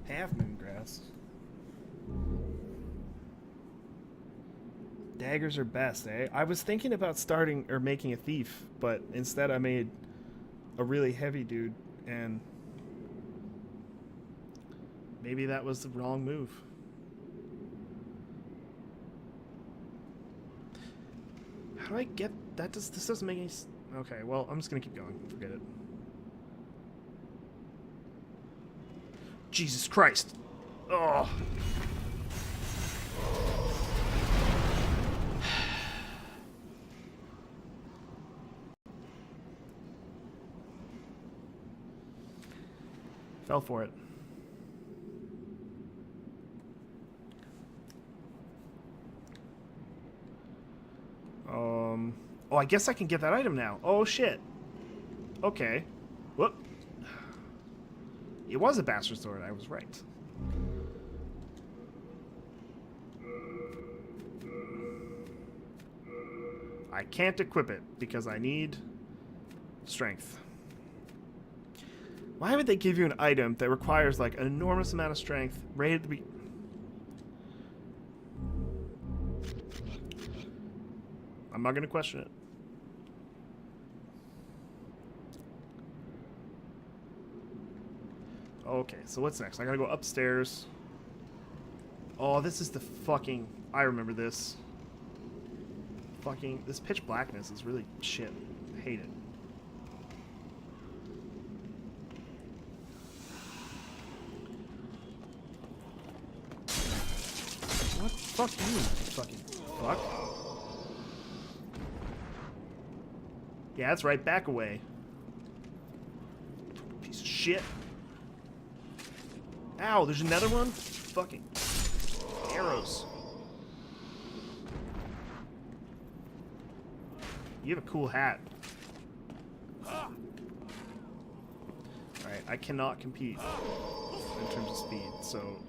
Half moon grass. Daggers are best, eh? I was thinking about starting or making a thief, but instead I made a really heavy dude, and maybe that was the wrong move. How do I get that? This doesn't make any. Okay, well, I'm just gonna keep going. Forget it. Jesus Christ! Oh. Fell for it. Oh, I guess I can get that item now. Oh, shit. Okay. Whoop. It was a bastard sword. I was right. I can't equip it because I need strength. Why would they give you an item that requires like an enormous amount of strength rated to be... I'm not going to question it. Okay, so what's next? I gotta go upstairs. Oh, this is the fucking... I remember this. Fucking... This pitch blackness is really shit. I hate it. What? Fuck you, fucking fuck. Yeah, that's right. Back away. Piece of shit. Ow, there's another one? Fucking arrows. You have a cool hat. Alright, I cannot compete in terms of speed, so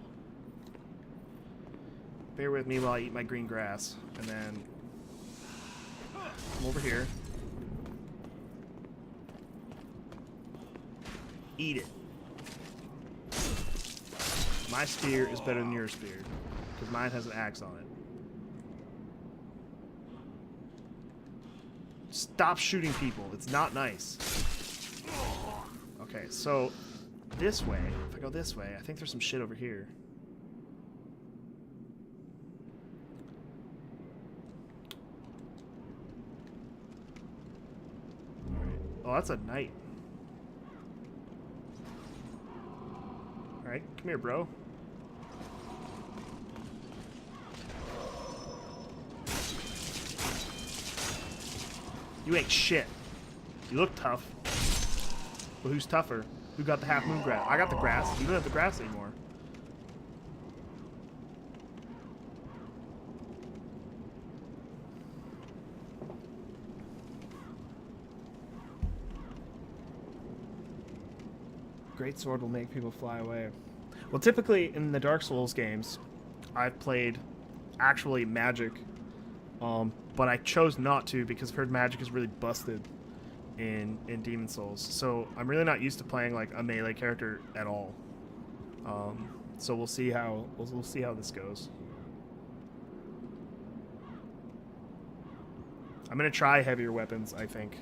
bear with me while I eat my green grass, and then come over here. Eat it. My spear is better than your spear, because mine has an axe on it. Stop shooting people. It's not nice. Okay, so this way, if I go this way, I think there's some shit over here. Alright. Oh, that's a knight. Alright, come here, bro. You ain't shit. You look tough. But who's tougher? Who got the half moon grass? I got the grass. You don't have the grass anymore. Great sword will make people fly away. Well, typically in the Dark Souls games, I've played actually magic, but I chose not to because I've heard magic is really busted in Demon Souls. So I'm really not used to playing like a melee character at all. So we'll see how this goes. I'm gonna try heavier weapons, I think,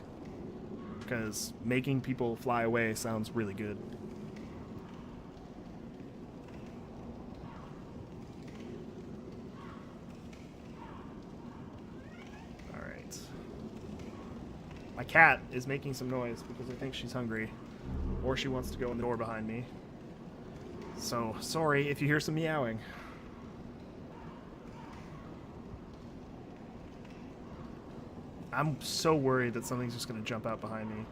because making people fly away sounds really good. Alright. My cat is making some noise because I think she's hungry, or she wants to go in the door behind me. So, sorry if you hear some meowing. I'm so worried that something's just going to jump out behind me.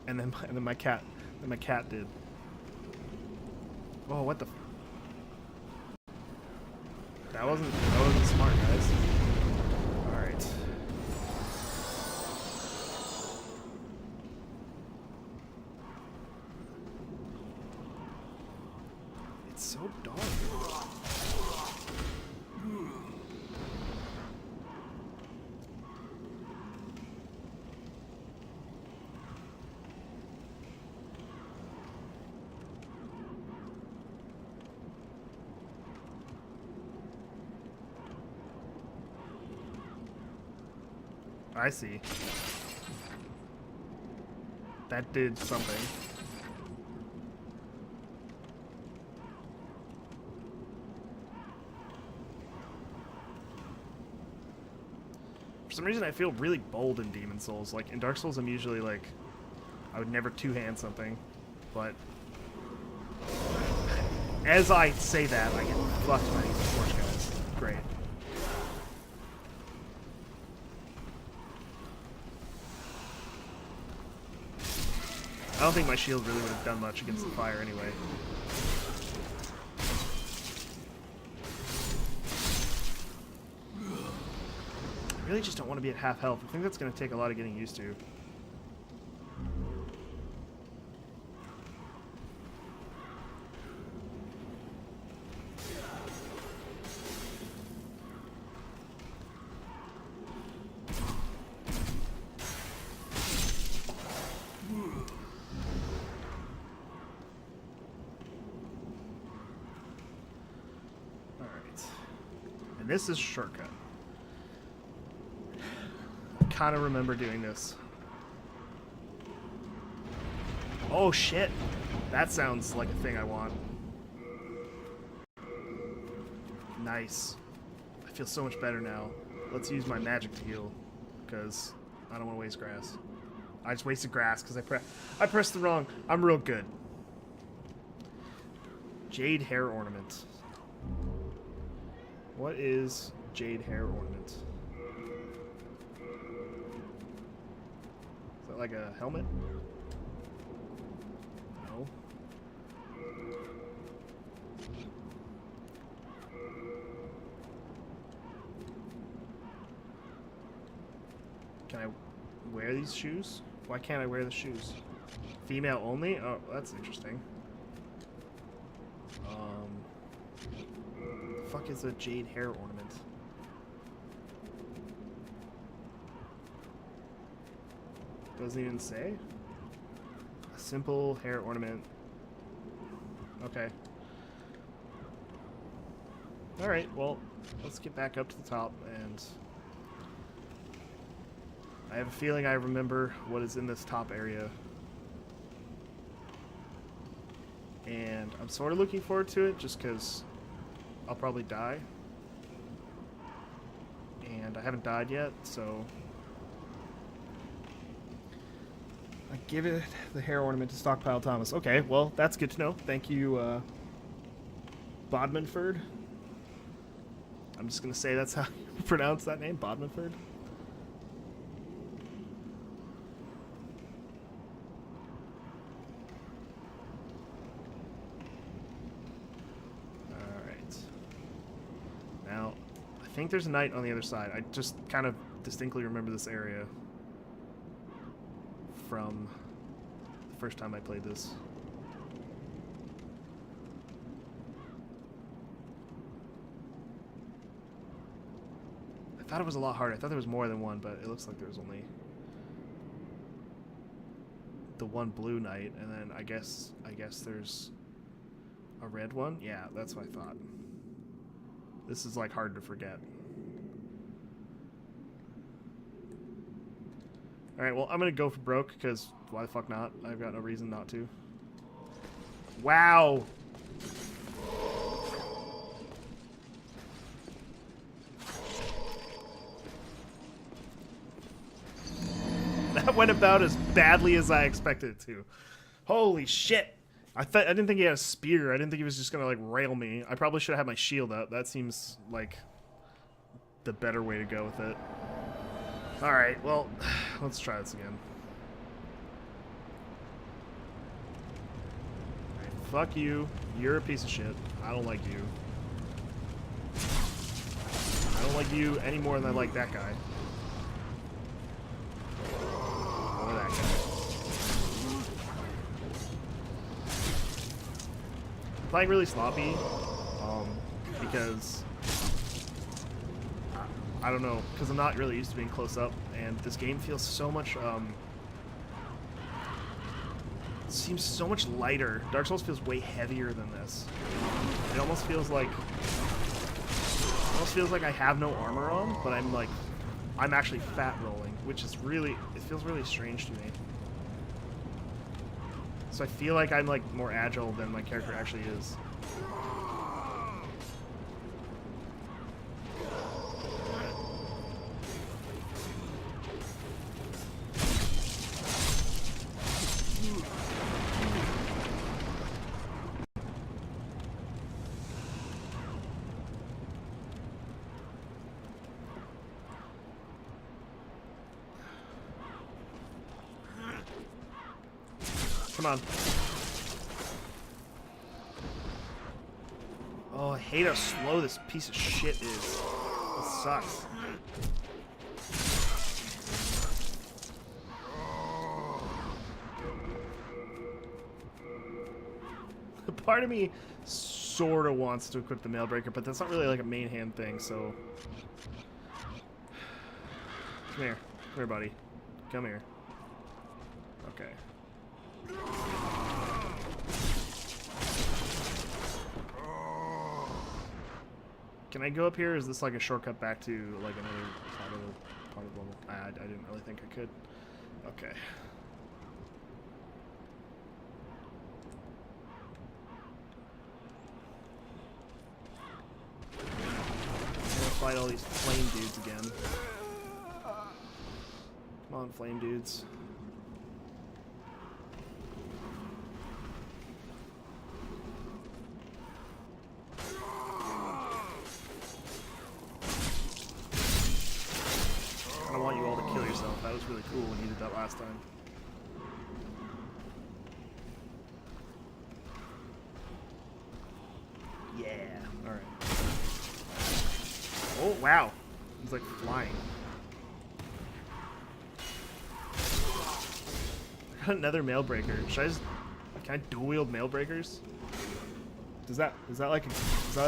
And then my cat did. Oh, what the? That wasn't smart, guys. All right. It's so dark. I see. That did something. For some reason I feel really bold in Demon Souls. Like in Dark Souls I'm usually like, I would never two-hand something, but as I say that I get fucked by these torch guys. Great. I don't think my shield really would have done much against the fire anyway. I really just don't want to be at half health. I think that's going to take a lot of getting used to. This is a shortcut. kind of remember doing this. Oh shit! That sounds like a thing I want. Nice. I feel so much better now. Let's use my magic to heal, because I don't want to waste grass. I just wasted grass because I pressed the wrong. I'm real good. Jade hair ornament. What is jade hair ornament? Is that like a helmet? No. Can I wear these shoes? Why can't I wear the shoes? Female only? Oh, that's interesting. The fuck is a jade hair ornament? Doesn't even say. A simple hair ornament. Okay. Alright, well, let's get back up to the top, and I have a feeling I remember what is in this top area. And I'm sort of looking forward to it, just because I'll probably die. And I haven't died yet, so I give it the hair ornament to Stockpile Thomas. Okay, well, that's good to know. Thank you, Bodmanford. I'm just going to say that's how you pronounce that name, Bodmanford. Alright. Now, I think there's a knight on the other side. I just kind of distinctly remember this area from the first time I played this. I thought it was a lot harder. I thought there was more than one, but it looks like there was only the one blue knight, and then I guess there's a red one. Yeah, that's what I thought. This is like hard to forget. Alright, well, I'm gonna go for broke, because why the fuck not? I've got no reason not to. Wow! That went about as badly as I expected it to. Holy shit! I didn't think he had a spear. I didn't think he was just gonna, like, rail me. I probably should have had my shield up. That seems like the better way to go with it. Alright, well, let's try this again. Alright, fuck you. You're a piece of shit. I don't like you. I don't like you any more than I like that guy. Or that guy. I'm playing really sloppy, because I don't know, because I'm not really used to being close up, and this game feels so much, seems so much lighter. Dark Souls feels way heavier than this. It almost feels like I have no armor on, but I'm actually fat rolling, which is really, it feels really strange to me. So I feel like I'm like more agile than my character actually is. Come on. Oh, I hate how slow this piece of shit is. This sucks. Part of me sort of wants to equip the Mailbreaker, but that's not really like a main hand thing, so... Come here. Come here, buddy. Come here. Okay. Can I go up here, or is this like a shortcut back to like another part of part of level. I didn't really think I could. Okay. I'm gonna fight all these flame dudes again. Come on, flame dudes. I don't want you all to kill yourself. That was really cool when you did that last time. Yeah. Alright. Oh, wow. He's like flying. I got another mail breaker. Should I just... Can I dual wield mail breakers? Is that like a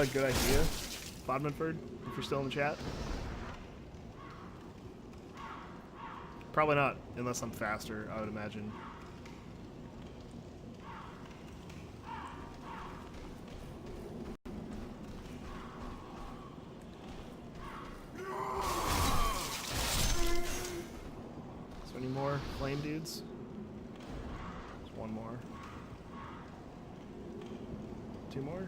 good idea? Bodmanford, if you're still in the chat? Probably not, unless I'm faster, I would imagine. So any more flame dudes? Just one more. Two more?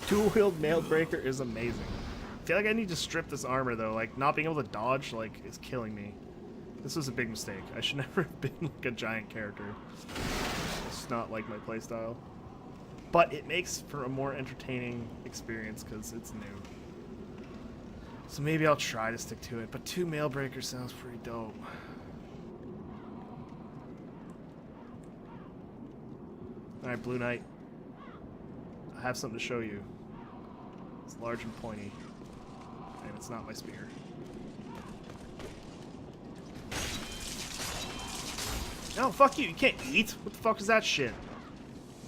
Dual-wield mail breaker is amazing. I feel like I need to strip this armor though. Like not being able to dodge like is killing me. This was a big mistake. I should never have been like a giant character. It's not like my playstyle. But it makes for a more entertaining experience because it's new. So maybe I'll try to stick to it. But 2 mail breakers sounds pretty dope. Alright, Blue Knight. I have something to show you. It's large and pointy. And it's not my spear. No, fuck you. You can't eat. What the fuck is that shit?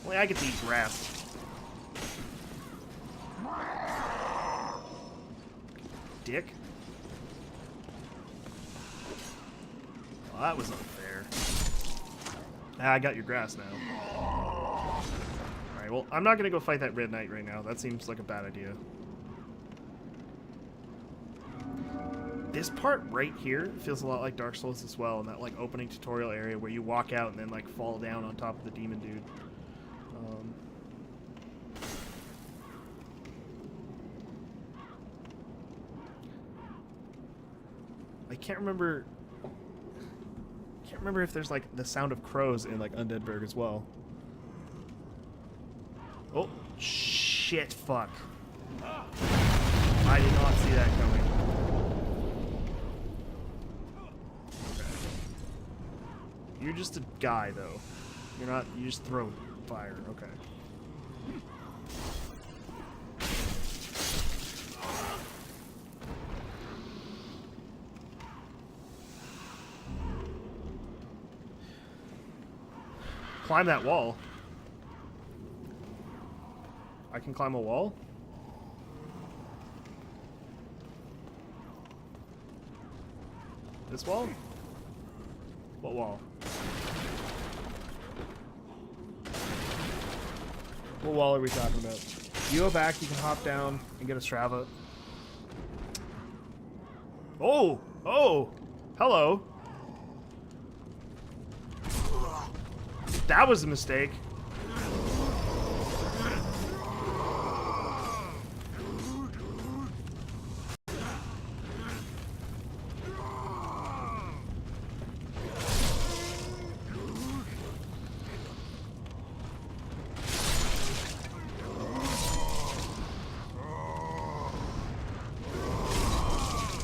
Only I get to eat grass. Dick. Well, that was unfair. Ah, I got your grass now. Alright, well, I'm not gonna go fight that Red Knight right now. That seems like a bad idea. This part right here feels a lot like Dark Souls as well, in that like opening tutorial area where you walk out and then like fall down on top of the demon dude. I can't remember if there's like the sound of crows in like Undeadburg as well. Oh shit! Fuck! I did not see that coming. Okay. You're just a guy, though. You're not. You just throw fire. Okay. Climb that wall. I can climb a wall? This wall? What wall? What wall are we talking about? You go back, you can hop down and get a Strava. Oh! Oh! Hello! That was a mistake.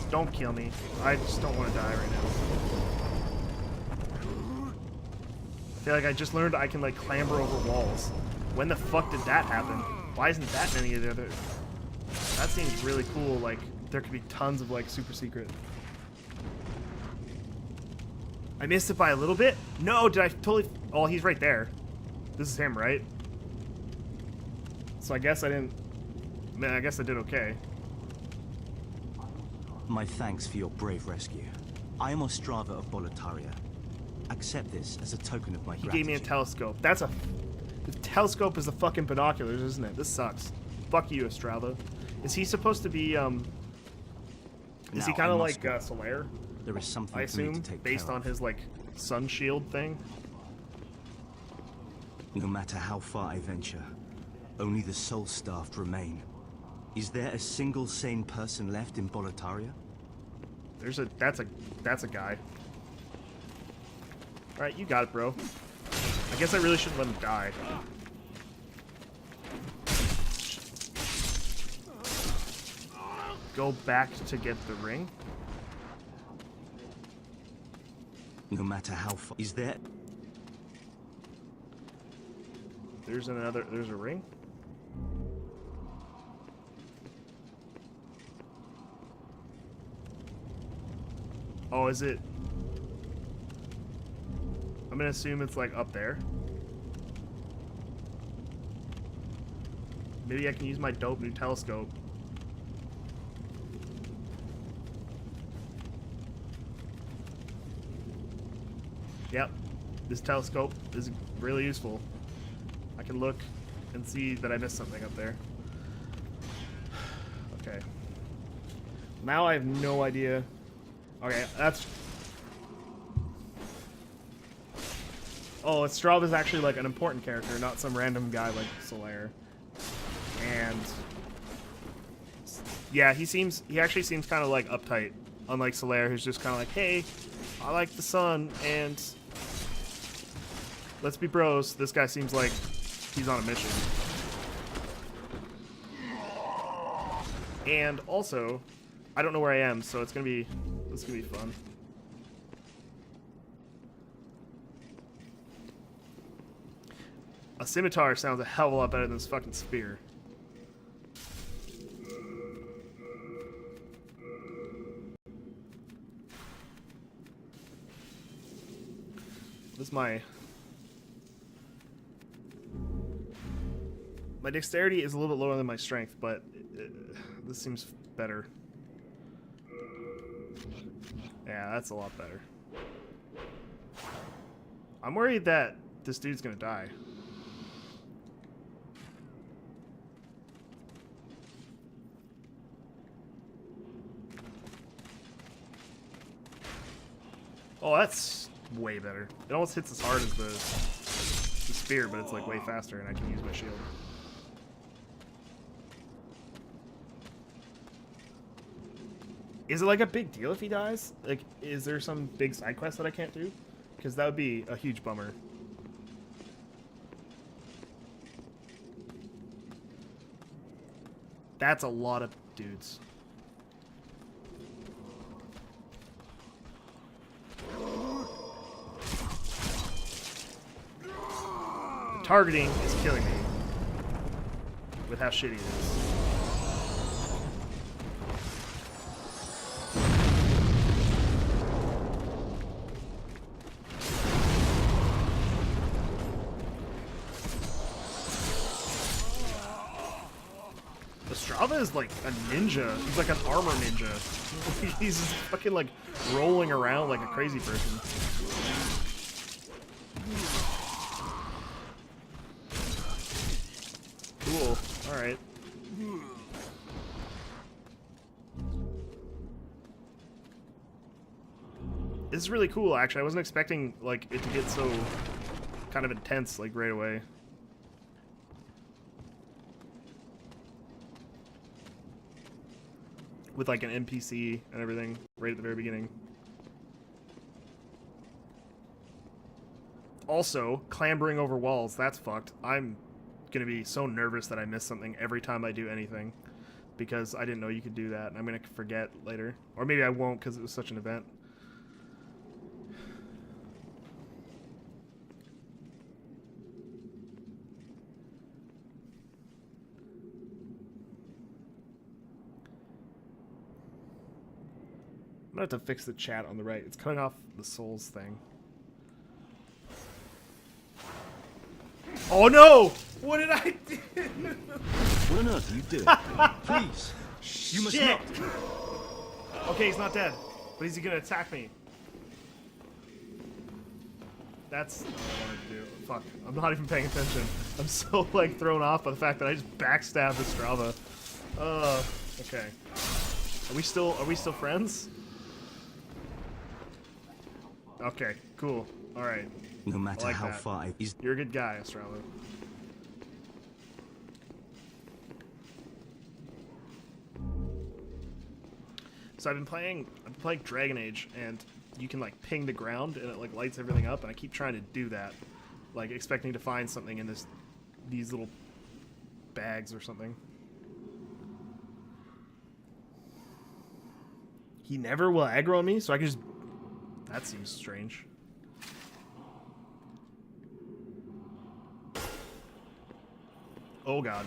Don't kill me. I just don't want to die right now. I feel like I just learned I can like clamber over walls. When the fuck did that happen? Why isn't that in any of the other... That seems really cool. Like there could be tons of like super secret. I missed it by a little bit? No, did I totally... Oh, he's right there. This is him, right? So I guess I didn't... Man, I guess I did okay. My thanks for your brave rescue. I am Ostrava of Boletaria. Accept this as a token of my He gratitude. gave me a telescope. That's a... The telescope is the fucking binoculars, isn't it? This sucks. Fuck you, Estrada. Is he supposed to be, Is he Now, kind I of must like, go. Solaire? There is something I for me assume, to take based care on of. his, like, sun shield thing? No matter how far I venture, only the soul-starved remain. Is there a single sane person left in Boletaria? There's a... That's a guy. Alright, you got it, bro. I guess I really shouldn't let him die. Go back to get the ring. No matter how far... Is there... There's another... There's a ring? Oh, is it... I'm gonna assume it's like up there. Maybe I can use my dope new telescope. Yep, this telescope is really useful. I can look and see that I missed something up there. Okay. Now I have no idea. Okay, that's... Oh, Estrada's actually like an important character, not some random guy like Solaire. And... Yeah, he actually seems kind of like uptight. Unlike Solaire, who's just kind of like, hey, I like the sun, and let's be bros. This guy seems like he's on a mission. And also, I don't know where I am, so it's gonna be fun. A scimitar sounds a hell of a lot better than this fucking spear. This is my dexterity is a little bit lower than my strength, but this seems better. Yeah, that's a lot better. I'm worried that this dude's gonna die. Oh, that's way better. It almost hits as hard as the spear, but it's like way faster, and I can use my shield. Is it like a big deal if he dies? Like, is there some big side quest that I can't do? Because that would be a huge bummer. That's a lot of dudes. The targeting is killing me with how shitty it is. Estrada is like a ninja. He's like an armor ninja. He's just fucking like rolling around like a crazy person. Cool. Alright. This is really cool, actually. I wasn't expecting like it to get so kind of intense like right away. With like an NPC and everything right at the very beginning. Also, clambering over walls, that's fucked. I'm gonna be so nervous that I miss something every time I do anything because I didn't know you could do that, and I'm gonna forget later. Or maybe I won't because it was such an event. I'm gonna have to fix the chat on the right. It's cutting off the souls thing. Oh no! What did I do? What on earth are you doing? Please. You must Shit. not. Okay, he's not dead, but is he gonna attack me? That's not what I wanted to do. Fuck. I'm not even paying attention. I'm so, like, thrown off by the fact that I just backstabbed Estrava. Okay. Are we still friends? Okay, cool. Alright. No matter like how that. far he's You're a good guy, Estrava. So I've been playing Dragon Age, and you can like ping the ground and it like lights everything up, and I keep trying to do that, like expecting to find something in these little bags or something. He never will aggro on me, so I can just... That seems strange. Oh god.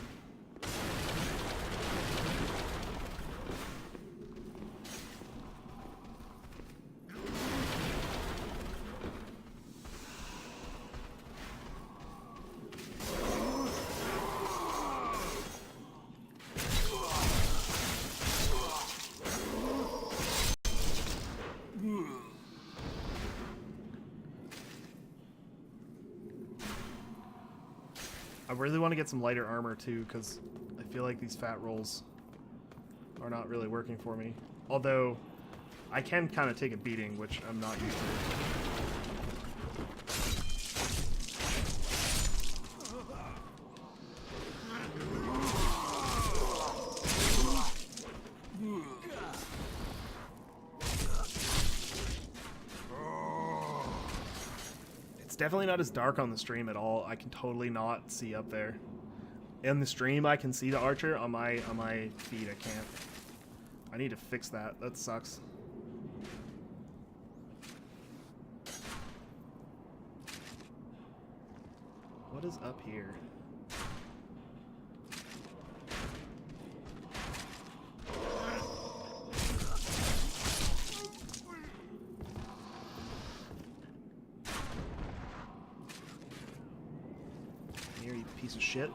I really want to get some lighter armor too, because I feel like these fat rolls are not really working for me. Although, I can kind of take a beating, which I'm not used to. It's definitely not as dark on the stream at all. I can totally not see up there. In the stream, I can see the archer. On my feed, I can't. I need to fix that. That sucks. What is up here? Here, you piece of shit.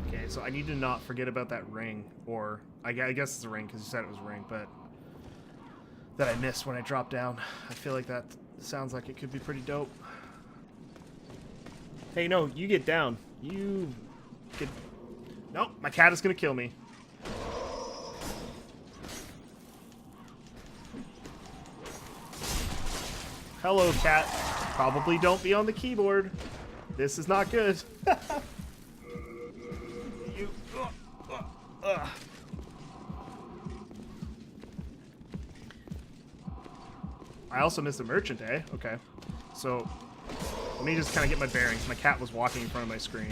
Okay, so I need to not forget about that ring, or I guess it's a ring because you said it was a ring, but that I missed when I dropped down. I feel like that sounds like it could be pretty dope. Hey, no, you get down. You get... Nope, my cat is gonna kill me. Hello, cat. Probably don't be on the keyboard. This is not good. You... I also missed a merchant, eh? Okay. So, let me just kind of get my bearings. My cat was walking in front of my screen.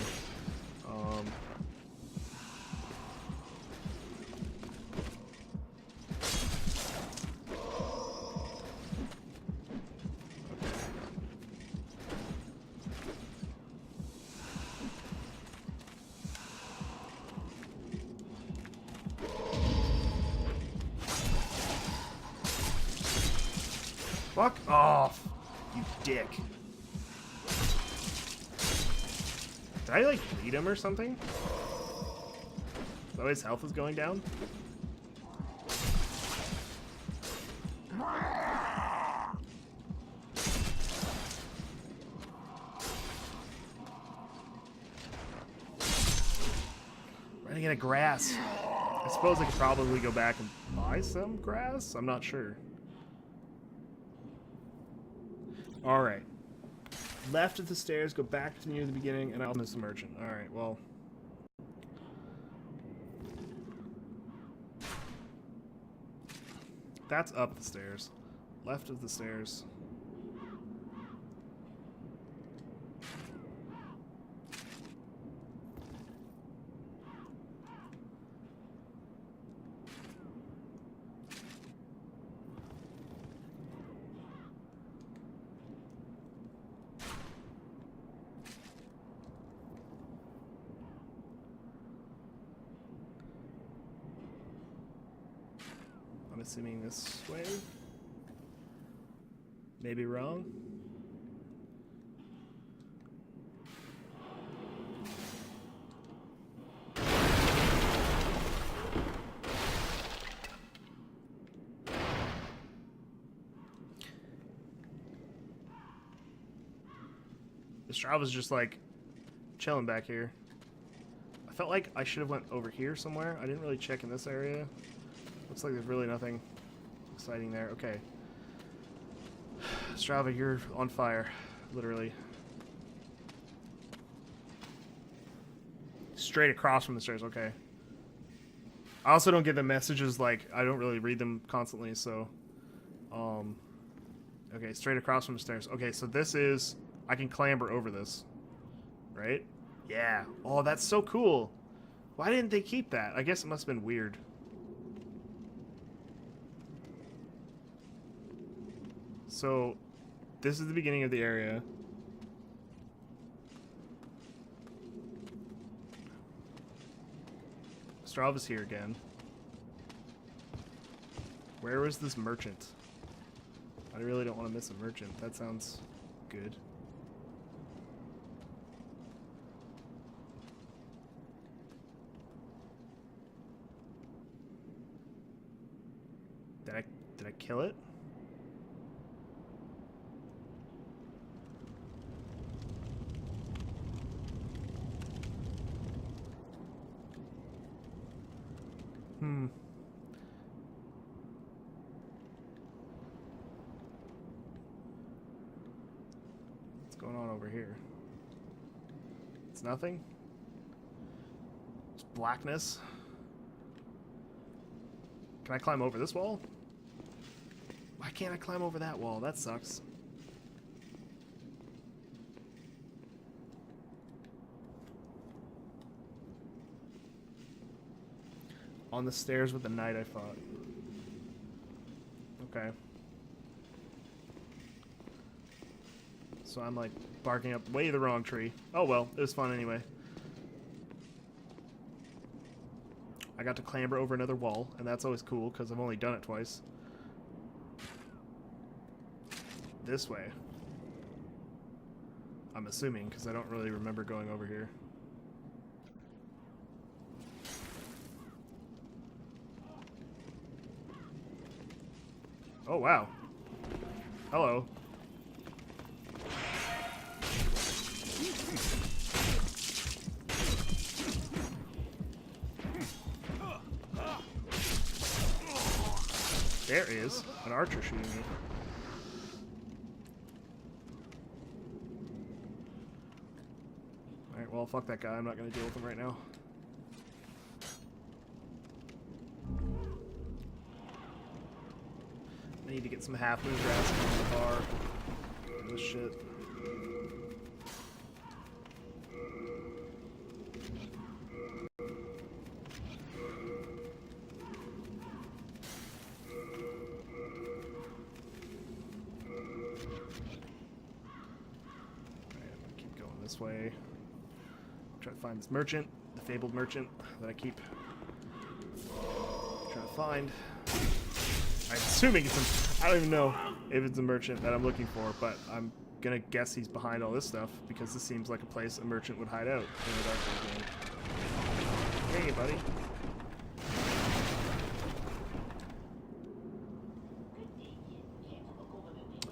Fuck off, you dick. Did I, like, bleed him or something? Is that why his health is going down? Running out of grass. I suppose I could probably go back and buy some grass? I'm not sure. Alright. Left of the stairs, go back to near the beginning, and I'll miss the merchant. Alright, well. That's up the stairs. Left of the stairs. I'm assuming this way. Maybe wrong. Strava's just like chilling back here. I felt like I should have went over here somewhere. I didn't really check in this area. Looks like there's really nothing exciting there. Okay. Strava, you're on fire. Literally. Straight across from the stairs. Okay. I also don't get the messages, like, I don't really read them constantly, so... Okay, straight across from the stairs. Okay, so this is... I can clamber over this. Right? Yeah. Oh, that's so cool. Why didn't they keep that? I guess it must have been weird. So, this is the beginning of the area. Strava's here again. Where was this merchant? I really don't want to miss a merchant. That sounds good. Did I kill it? What's going on over here? It's nothing? It's blackness? Can I climb over this wall? Why can't I climb over that wall? That sucks. On the stairs with the knight, I thought. Okay. So I'm like barking up way the wrong tree. Oh well, it was fun anyway. I got to clamber over another wall, and that's always cool because I've only done it twice. This way. I'm assuming, because I don't really remember going over here. Oh, wow. Hello. There is an archer shooting me. Alright, well, fuck that guy. I'm not going to deal with him right now. I need to get some half moon grass in the bar. This shit. This way. Try to find this merchant, the fabled merchant that I keep trying to find. I'm assuming it's I don't even know if it's a merchant that I'm looking for, but I'm gonna guess he's behind all this stuff because this seems like a place a merchant would hide out in a Dark Souls game. Hey, buddy.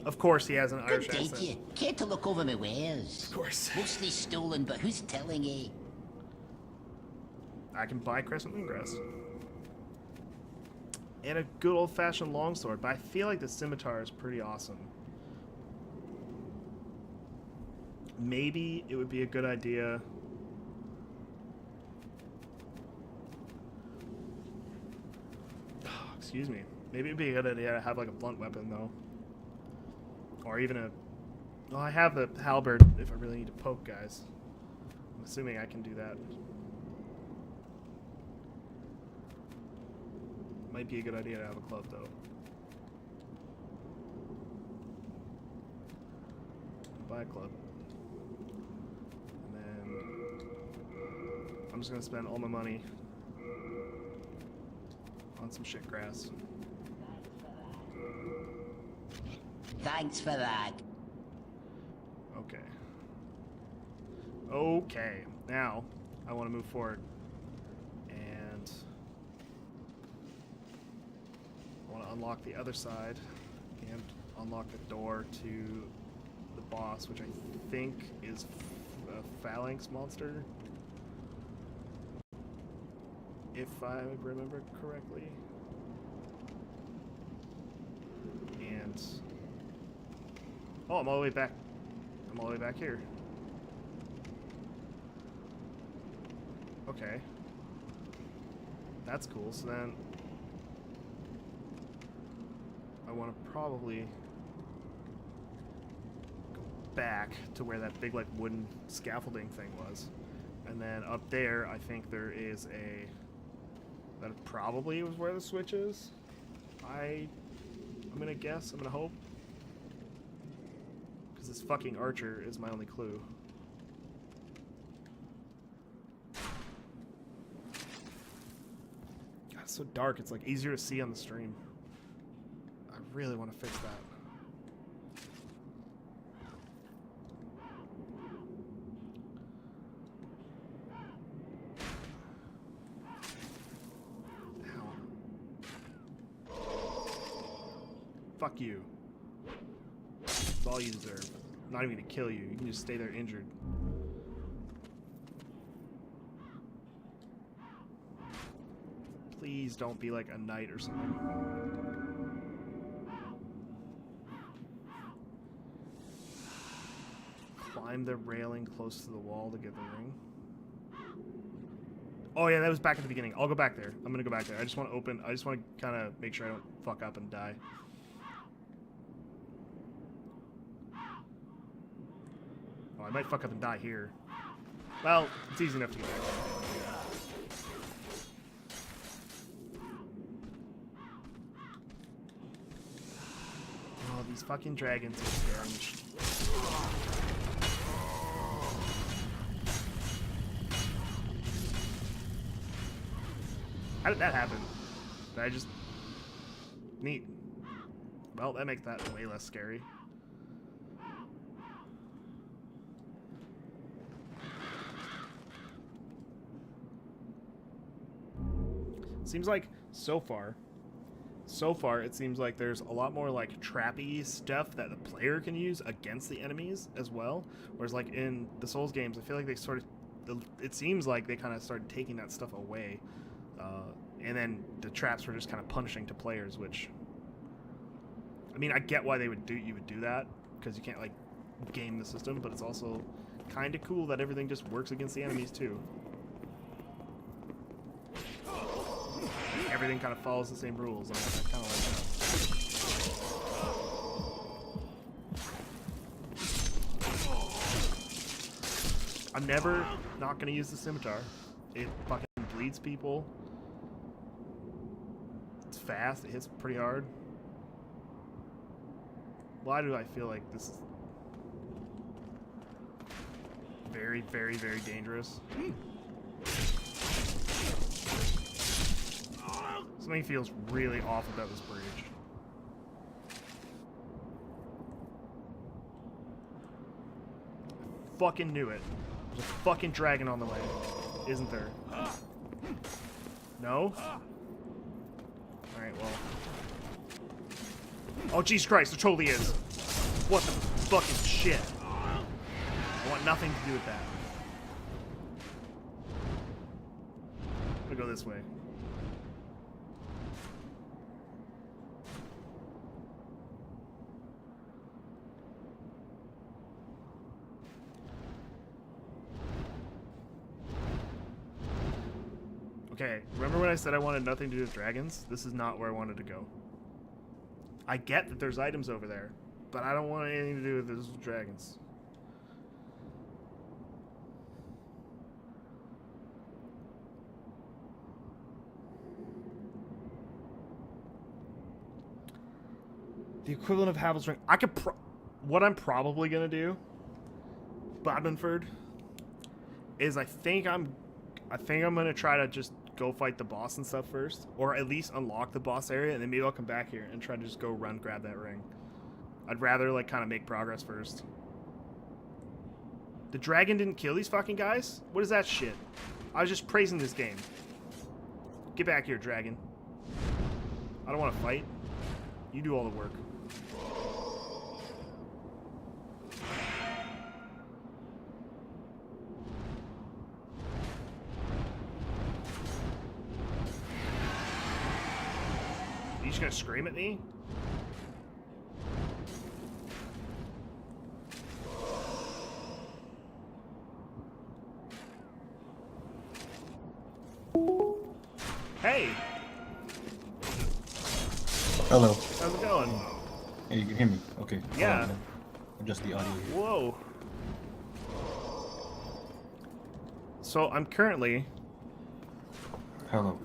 Of course he has an Irish Good day accent. to you. Care to look over my wares? Of course. Mostly stolen, but who's telling you? I can buy Crescent Moongrass. And a good old-fashioned longsword, but I feel like the scimitar is pretty awesome. Maybe it would be a good idea... excuse me. Maybe it would be a good idea to have like a blunt weapon, though. Or even a... Well, I have the halberd if I really need to poke guys. I'm assuming I can do that. Might be a good idea to have a club, though. Buy a club. And then... I'm just gonna spend all my money on some shit grass. Thanks for that. Okay. Okay. Now, I want to move forward. And... I want to unlock the other side. And unlock the door to the boss, which I think is a phalanx monster. If I remember correctly. And... oh, I'm all the way back. I'm all the way back here. Okay. That's cool. So then... I want to probably... go back to where that big, like, wooden scaffolding thing was. And then up there, I think there is a... that probably was where the switch is. I'm gonna guess. I'm gonna hope. Because this fucking archer is my only clue. God, it's so dark. It's like easier to see on the stream. I really want to fix that. Fuck you. That's all you deserve. I'm not even gonna kill you. You can just stay there injured. Please don't be like a knight or something. Climb the railing close to the wall to get the ring. Oh yeah, that was back at the beginning. I'll go back there. I'm gonna go back there. I just want to open. I just want to kind of make sure I don't fuck up and die. Oh, I might fuck up and die here. Well, it's easy enough to get back there. Oh, these fucking dragons are scaring the shit. How did that happen? Did I just... neat. Well, that makes that way less scary. Seems like so far it seems like there's a lot more like trappy stuff that the player can use against the enemies as well. Whereas like in the Souls games, I feel like they sort of, it seems like they kind of started taking that stuff away. And then the traps were just kind of punishing to players, which, I mean, I get why you would do that, because you can't like game the system, but it's also kind of cool that everything just works against the enemies too. Everything kind of follows the same rules. I kind of like that. I'm never not going to use the scimitar. It fucking bleeds people. It's fast. It hits pretty hard. Why do I feel like this is very, very, very dangerous? Something feels really off about this bridge. I fucking knew it. There's a fucking dragon on the way, isn't there? No? Alright, well. Oh, Jesus Christ, there totally is. What the fucking shit? I want nothing to do with that. I'm gonna go this way. Okay, remember when I said I wanted nothing to do with dragons? This is not where I wanted to go. I get that there's items over there, but I don't want anything to do with those dragons. The equivalent of Havel's ring. I could what I'm probably gonna do, Bodmanford, is I think I'm gonna try to just go fight the boss and stuff first, or at least unlock the boss area, and then maybe I'll come back here and try to just go run grab that ring. I'd rather like kind of make progress first. The dragon didn't kill these fucking guys? What is that shit? I was just praising this game. Get back here, dragon. I don't want to fight. You do all the work. You just gonna scream at me? Hey, Hello. how's it going? Hey, you can hear me? Okay. Yeah. Hold on, adjust the audio here. Whoa. So I'm currently Hello.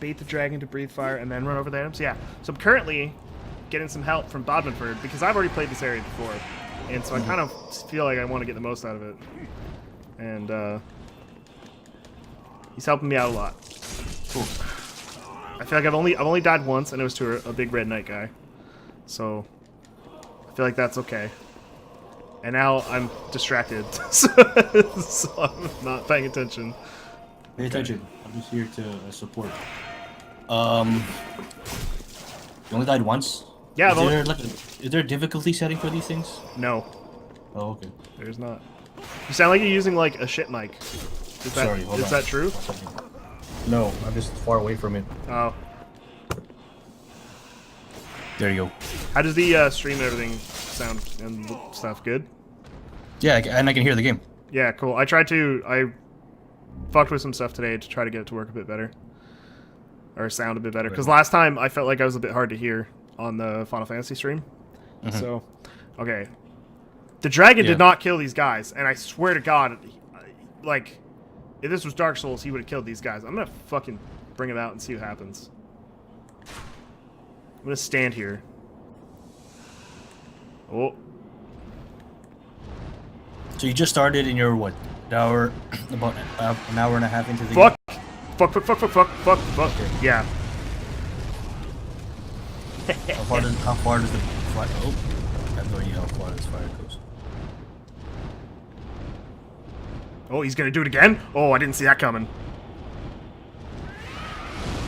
bait the dragon to breathe fire and then run over the items. Yeah. So I'm currently getting some help from Bodmanford because I've already played this area before, and so I kind of feel like I want to get the most out of it. And he's helping me out a lot. Cool. I feel like I've only died once, and it was to a big red knight guy. So I feel like that's okay. And now I'm distracted, so I'm not paying attention. Pay attention. I'm just here to support. You only died once? Yeah, Is I've only- there, like, is there a difficulty setting for these things? No, Oh, okay. there's not. You sound like you're using like a shit mic. Is that, Sorry, hold is on. that true? 1 second. No, I'm just far away from it. Oh, There you go. how does the stream and everything sound and stuff? Good. Yeah, and I can hear the game. Yeah, cool. I fucked with some stuff today to try to get it to work a bit better. Or sound a bit better. Because last time I felt like I was a bit hard to hear on the Final Fantasy stream. So, okay. The dragon Yeah. did not kill these guys. And I swear to God, like, if this was Dark Souls, he would have killed these guys. I'm going to fucking bring him out and see what happens. I'm going to stand here. Oh. So you just started in your, what, hour, about an hour and a half into the Fuck! game? Fuck. Yeah. How far does the fire... Oh, I have no idea how far this fire goes. Oh, he's gonna do it again? Oh, I didn't see that coming.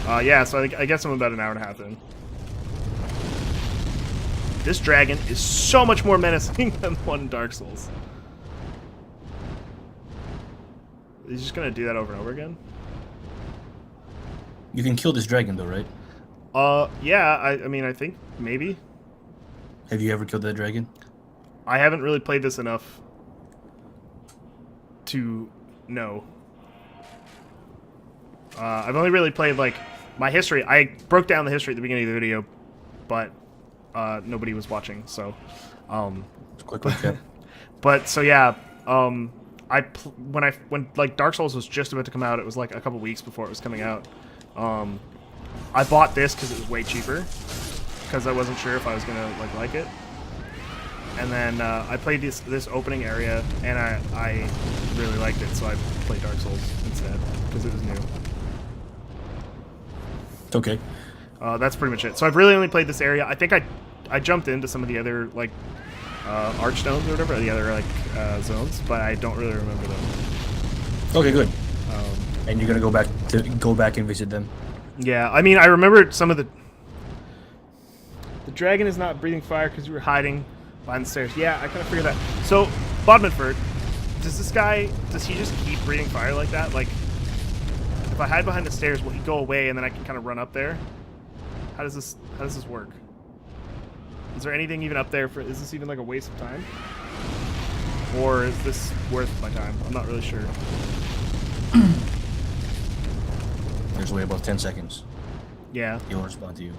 Yeah, so I guess I'm about an hour and a half in. This dragon is so much more menacing than the one in Dark Souls. He's just gonna do that over and over again? You can kill this dragon, though, right? Yeah, I mean, I think maybe. Have you ever killed that dragon? I haven't really played this enough to know. I've only really played, like, my history. I broke down the history at the beginning of the video, but nobody was watching, so... Quick recap. But, so yeah, when like, Dark Souls was just about to come out, it was, like, a couple weeks before it was coming out. I bought this because it was way cheaper, because I wasn't sure if I was gonna, like it. And then I played this opening area, and I really liked it, so I played Dark Souls instead, because it was new. It's okay. That's pretty much it. So I've really only played this area. I think I jumped into some of the other, like, archstones or whatever, the other, like, zones, but I don't really remember them. Okay, good. And you're gonna go back and visit them. Yeah, I mean, I remembered some of the... The dragon is not breathing fire because you were hiding behind the stairs. Yeah, I kind of figured that. So, Bodmanford, does he just keep breathing fire like that? Like, if I hide behind the stairs, will he go away and then I can kind of run up there? How does this work? Is there anything even up there is this even like a waste of time? Or is this worth my time? I'm not really sure. There's only about 10 seconds. Yeah. He'll respond to you.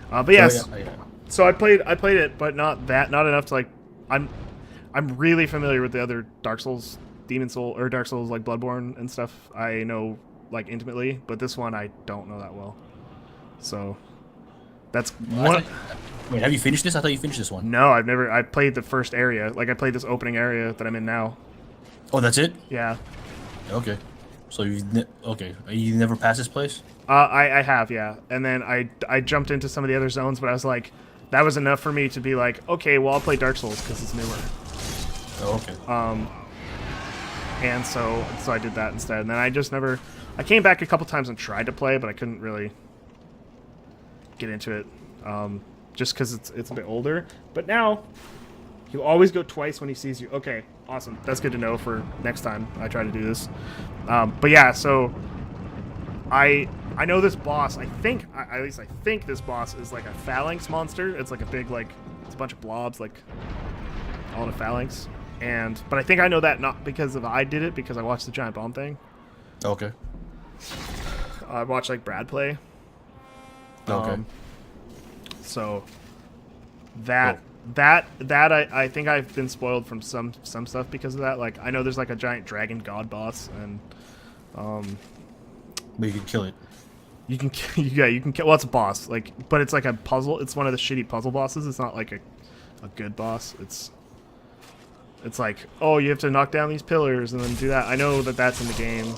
But yes. Oh, yeah. So I played it, but not enough to, like, I'm really familiar with the other Dark Souls, Demon Soul, or Dark Souls, like Bloodborne and stuff. I know, like, intimately, but this one I don't know that well. So that's one. Wait, have you finished this? I thought you finished this one. No, I played the first area. Like, I played this opening area that I'm in now. Oh, that's it? Yeah. Okay. So you never passed this place? I have, yeah. And then I jumped into some of the other zones, but I was like, that was enough for me to be like, okay, well, I'll play Dark Souls because it's newer. Oh, okay. And so I did that instead. And then I came back a couple times and tried to play, but I couldn't really get into it, just because it's a bit older. But now, he'll always go twice when he sees you. Okay, awesome. That's good to know for next time I try to do this. But yeah, so I know this boss. At least I think this boss is like a phalanx monster. It's like a big it's a bunch of blobs all the phalanx. But I think I know that not because I did it, because I watched the giant bomb thing. Okay. I watched Brad play. Okay. So that I think I've been spoiled from some stuff because of that. Like I know there's a giant dragon god boss, and But you can kill it. you can kill. Well, it's a boss. But it's like a puzzle. It's one of the shitty puzzle bosses. It's not like a good boss. It's like, oh, you have to knock down these pillars and then do that. I know that that's in the game.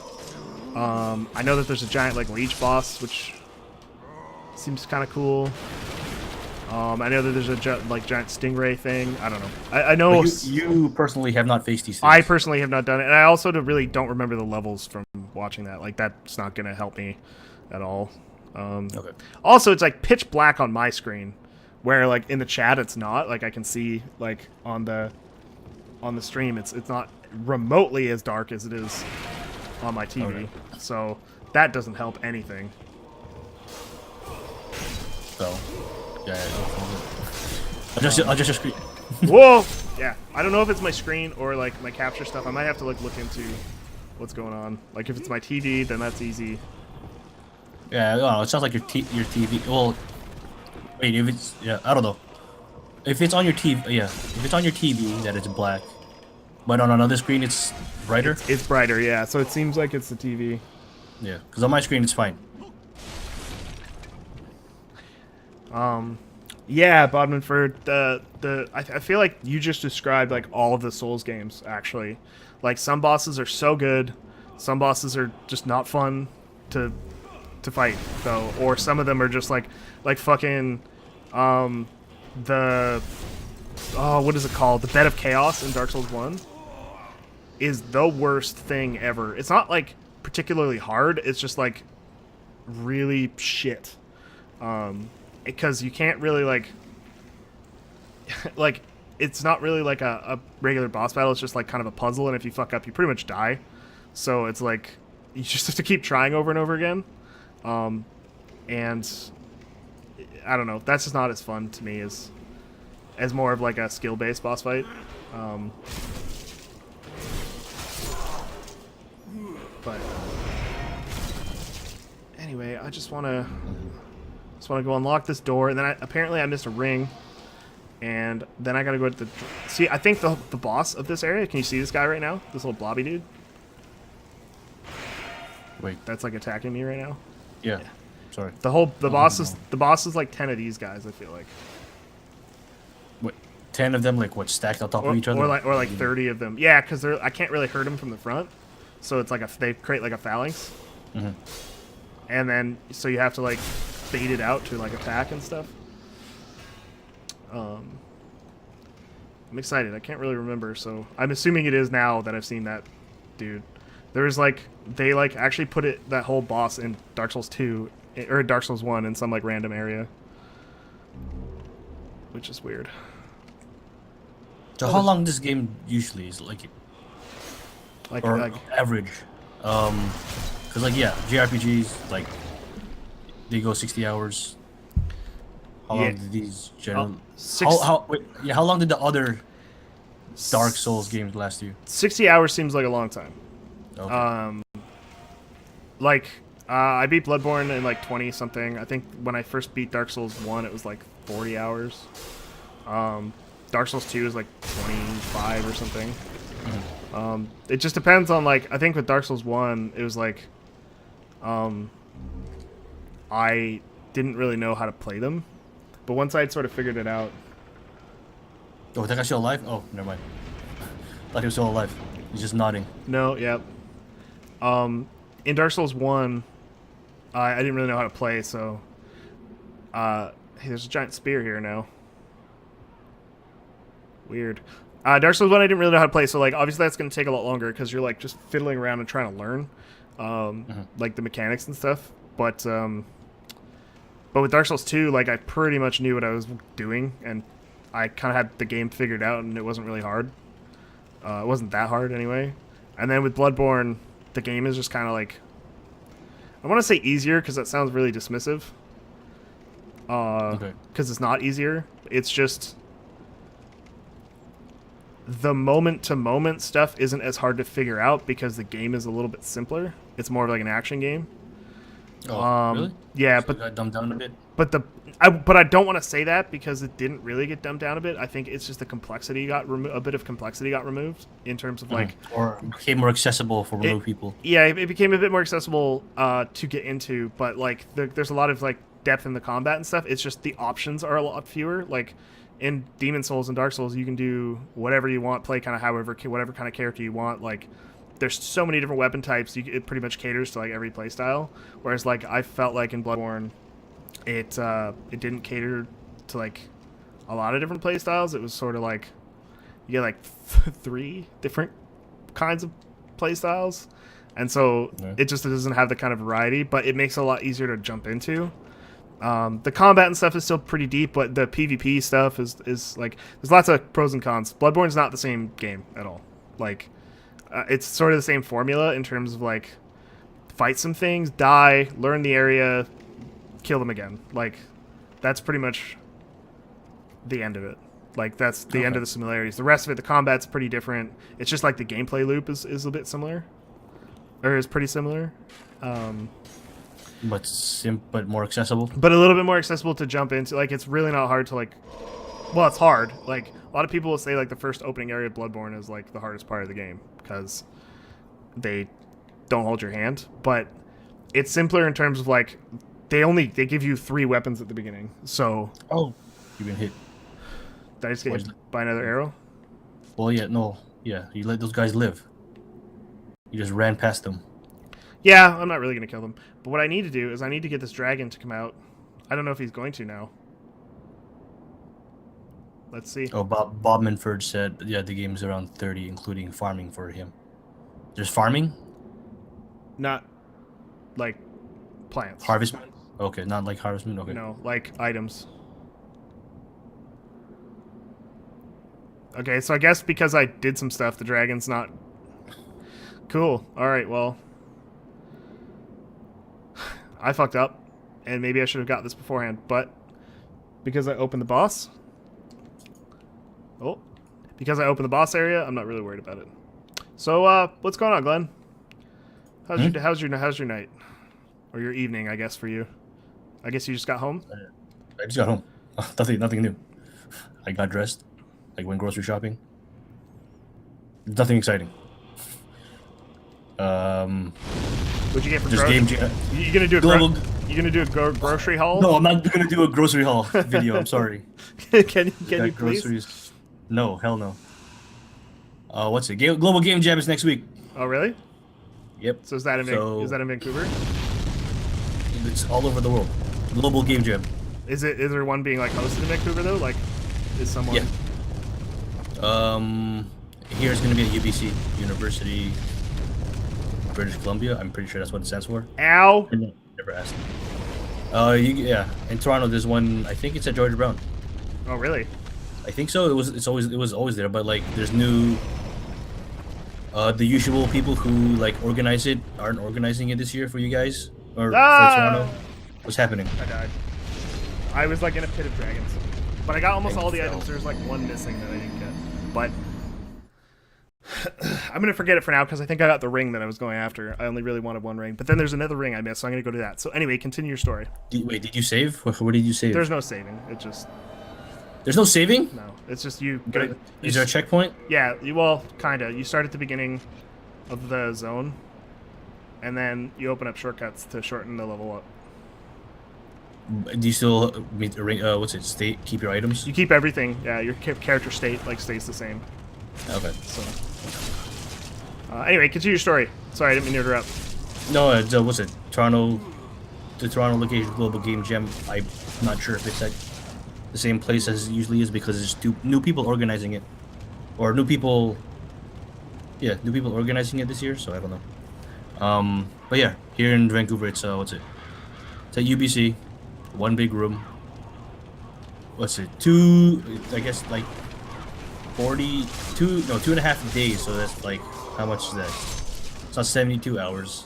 I know that there's a giant leech boss, which seems kind of cool. I know that there's a giant stingray thing. I don't know. I know You personally have not faced these things. I personally have not done it, and I also really don't remember the levels from watching that. That's not gonna help me at all. Okay. Also, it's pitch black on my screen, where in the chat it's not. I can see on the stream it's not remotely as dark as it is on my TV. Okay. So that doesn't help anything. So, yeah. Adjust your screen. Whoa! Yeah, I don't know if it's my screen or my capture stuff. I might have to look into what's going on. If it's my TV, then that's easy. Yeah, no, it sounds like your TV. Well, wait, if it's I don't know. If it's on your TV, if it's on your TV, that it's black. But on another screen, it's brighter. It's brighter, yeah. So it seems like it's the TV. Yeah, because on my screen it's fine. Yeah, Bodman, for I feel like you just described all of the Souls games actually. Some bosses are so good, some bosses are just not fun to fight though, or some of them are just like fucking the what is it called? The Bed of Chaos in Dark Souls 1 is the worst thing ever. It's not particularly hard, it's just really shit. Because you can't really it's not really a regular boss battle. It's just kind of a puzzle, and if you fuck up, you pretty much die. So it's you just have to keep trying over and over again. And I don't know. That's just not as fun to me as more of a skill-based boss fight. But anyway, I just want to go unlock this door, and then apparently I missed a ring, and then I gotta go to see. I think the boss of this area. Can you see this guy right now? This little blobby dude. Wait. That's attacking me right now. Yeah. Sorry. The boss is 10 of these guys. I feel like. Wait, 10 of them stacked on top of each other, or 30 of them. Yeah, because I can't really hurt them from the front, so it's they create a phalanx. Mm-hmm. And then so you have to bait it out to attack and stuff. I'm excited. I can't really remember, so I'm assuming it is now that I've seen that dude. There's they actually put that whole boss in Dark Souls 2 or Dark Souls 1 in some random area, which is weird. So how long this game usually is or average? Because JRPGs they go 60 hours. How long did these generally? How long did the other Dark Souls games last you? 60 hours seems like a long time. Okay. I beat Bloodborne in 20 something. I think when I first beat Dark Souls 1, it was 40 hours. Dark Souls 2 is 25 or something. Mm-hmm. It just depends on I think with Dark Souls 1, it was I didn't really know how to play them, but once I'd sort of figured it out. Oh, that guy's still alive? Oh, never mind. Thought he was still alive. He's just nodding. No, yep. In Dark Souls 1, I didn't really know how to play, so hey, there's a giant spear here now. Weird. Dark Souls 1, I didn't really know how to play, so obviously that's going to take a lot longer because you're just fiddling around and trying to learn the mechanics and stuff. But with Dark Souls 2, I pretty much knew what I was doing, and I kind of had the game figured out, and it wasn't really hard. It wasn't that hard anyway. And then with Bloodborne, the game is just kind of I want to say easier because that sounds really dismissive. Okay. Because it's not easier. It's just the moment-to-moment stuff isn't as hard to figure out because the game is a little bit simpler. It's more of like an action game. Oh, really? Yeah, So but it got dumbed down a bit. but I don't want to say that because it didn't really get dumbed down a bit. I think it's just the complexity got a bit of complexity got removed in terms of like Or became more accessible for remote people. yeah, it became a bit more accessible to get into, but like there's a lot of like depth in the combat and stuff. It's just the options are a lot fewer. Like in Demon Souls and Dark Souls, you can do whatever you want, play kind of whatever kind of character you want. Like there's so many different weapon types. It pretty much caters to like every play style. Whereas like I felt like in Bloodborne, it didn't cater to like a lot of different play styles. It was sort of like you get like 3 different kinds of play styles, and so it just doesn't have the kind of variety. But it makes it a lot easier to jump into. The combat and stuff is still pretty deep, but the PvP stuff is like there's lots of pros and cons. Bloodborne's not the same game at all. Like it's sort of the same formula in terms of like fight some things, die, learn the area, kill them again. Like that's pretty much the end of it. Like that's the end of the similarities. The rest of it, the combat's pretty different. It's just like the gameplay loop is a bit similar, or is pretty similar. But more accessible. But a little bit more accessible to jump into. Like it's really not hard to like. Well, it's hard. Like a lot of people will say like the first opening area of Bloodborne is like the hardest part of the game because they don't hold your hand. But it's simpler in terms of like they give you 3 weapons at the beginning. So you've been hit. did I just get hit by another arrow? Well, yeah, you let those guys live. You just ran past them. Yeah, I'm not really gonna kill them. But what I need to do is I need to get this dragon to come out. I don't know if he's going to now. Let's see. Oh, Bob Minford said, yeah, the game's around 30, including farming for him. There's farming? Not like plants. Harvest Moon? Okay, not like Harvest Moon? Okay. No, like items. Okay, so I guess because I did some stuff, the dragon's not... Cool. Alright, well... I fucked up, and maybe I should have got this beforehand, but... Because I opened the boss... Oh. Because I opened the boss area, I'm not really worried about it. So, what's going on, Glenn? How's your night? Or your evening, I guess, for you. I guess you just got home? I just got home. Nothing new. I got dressed. I went grocery shopping. Nothing exciting. What'd you get from just grocery? game jam. You gonna do a Global... you gonna do a grocery haul? No, I'm not gonna do a grocery haul video. I'm sorry. Can you please? Groceries? No, hell no. What's it? Global Game Jam is next week. Oh really? Yep. So is that in Vancouver? It's all over the world. Global Game Jam. Is there one being like hosted in Vancouver though? Like, is someone? Yeah. Here's gonna be at UBC, University, British Columbia. I'm pretty sure that's what it stands for. Ow! Never asked. Yeah. In Toronto, there's one. I think it's at George Brown. Oh really? I think so. It was always there, but like there's new. The usual people who like organize it aren't organizing it this year for you guys or for Toronto. What's happening? I died. I was like in a pit of dragons, but I got almost all the items. There's like one missing that I didn't get, but I'm gonna forget it for now because I think I got the ring that I was going after. I only really wanted one ring, but then there's another ring I missed, so I'm gonna go to that. So anyway, continue your story. Did you save? What did you save? There's no saving. There's no saving? No. It's just you. Is there a checkpoint? Yeah. Kinda. You start at the beginning of the zone, and then you open up shortcuts to shorten the level up. Do you still meet keep your items? You keep everything. Yeah, your character state stays the same. Okay. So. Anyway, continue your story. Sorry, I didn't mean to interrupt. No, Toronto, the Toronto location Global Game Jam. I'm not sure if it's at the same place as it usually is because there's new people organizing it, or new people organizing it this year. So I don't know. But yeah, here in Vancouver, it's It's at UBC, one big room. 2 and a half days. So that's like how much is that? It's not 72 hours.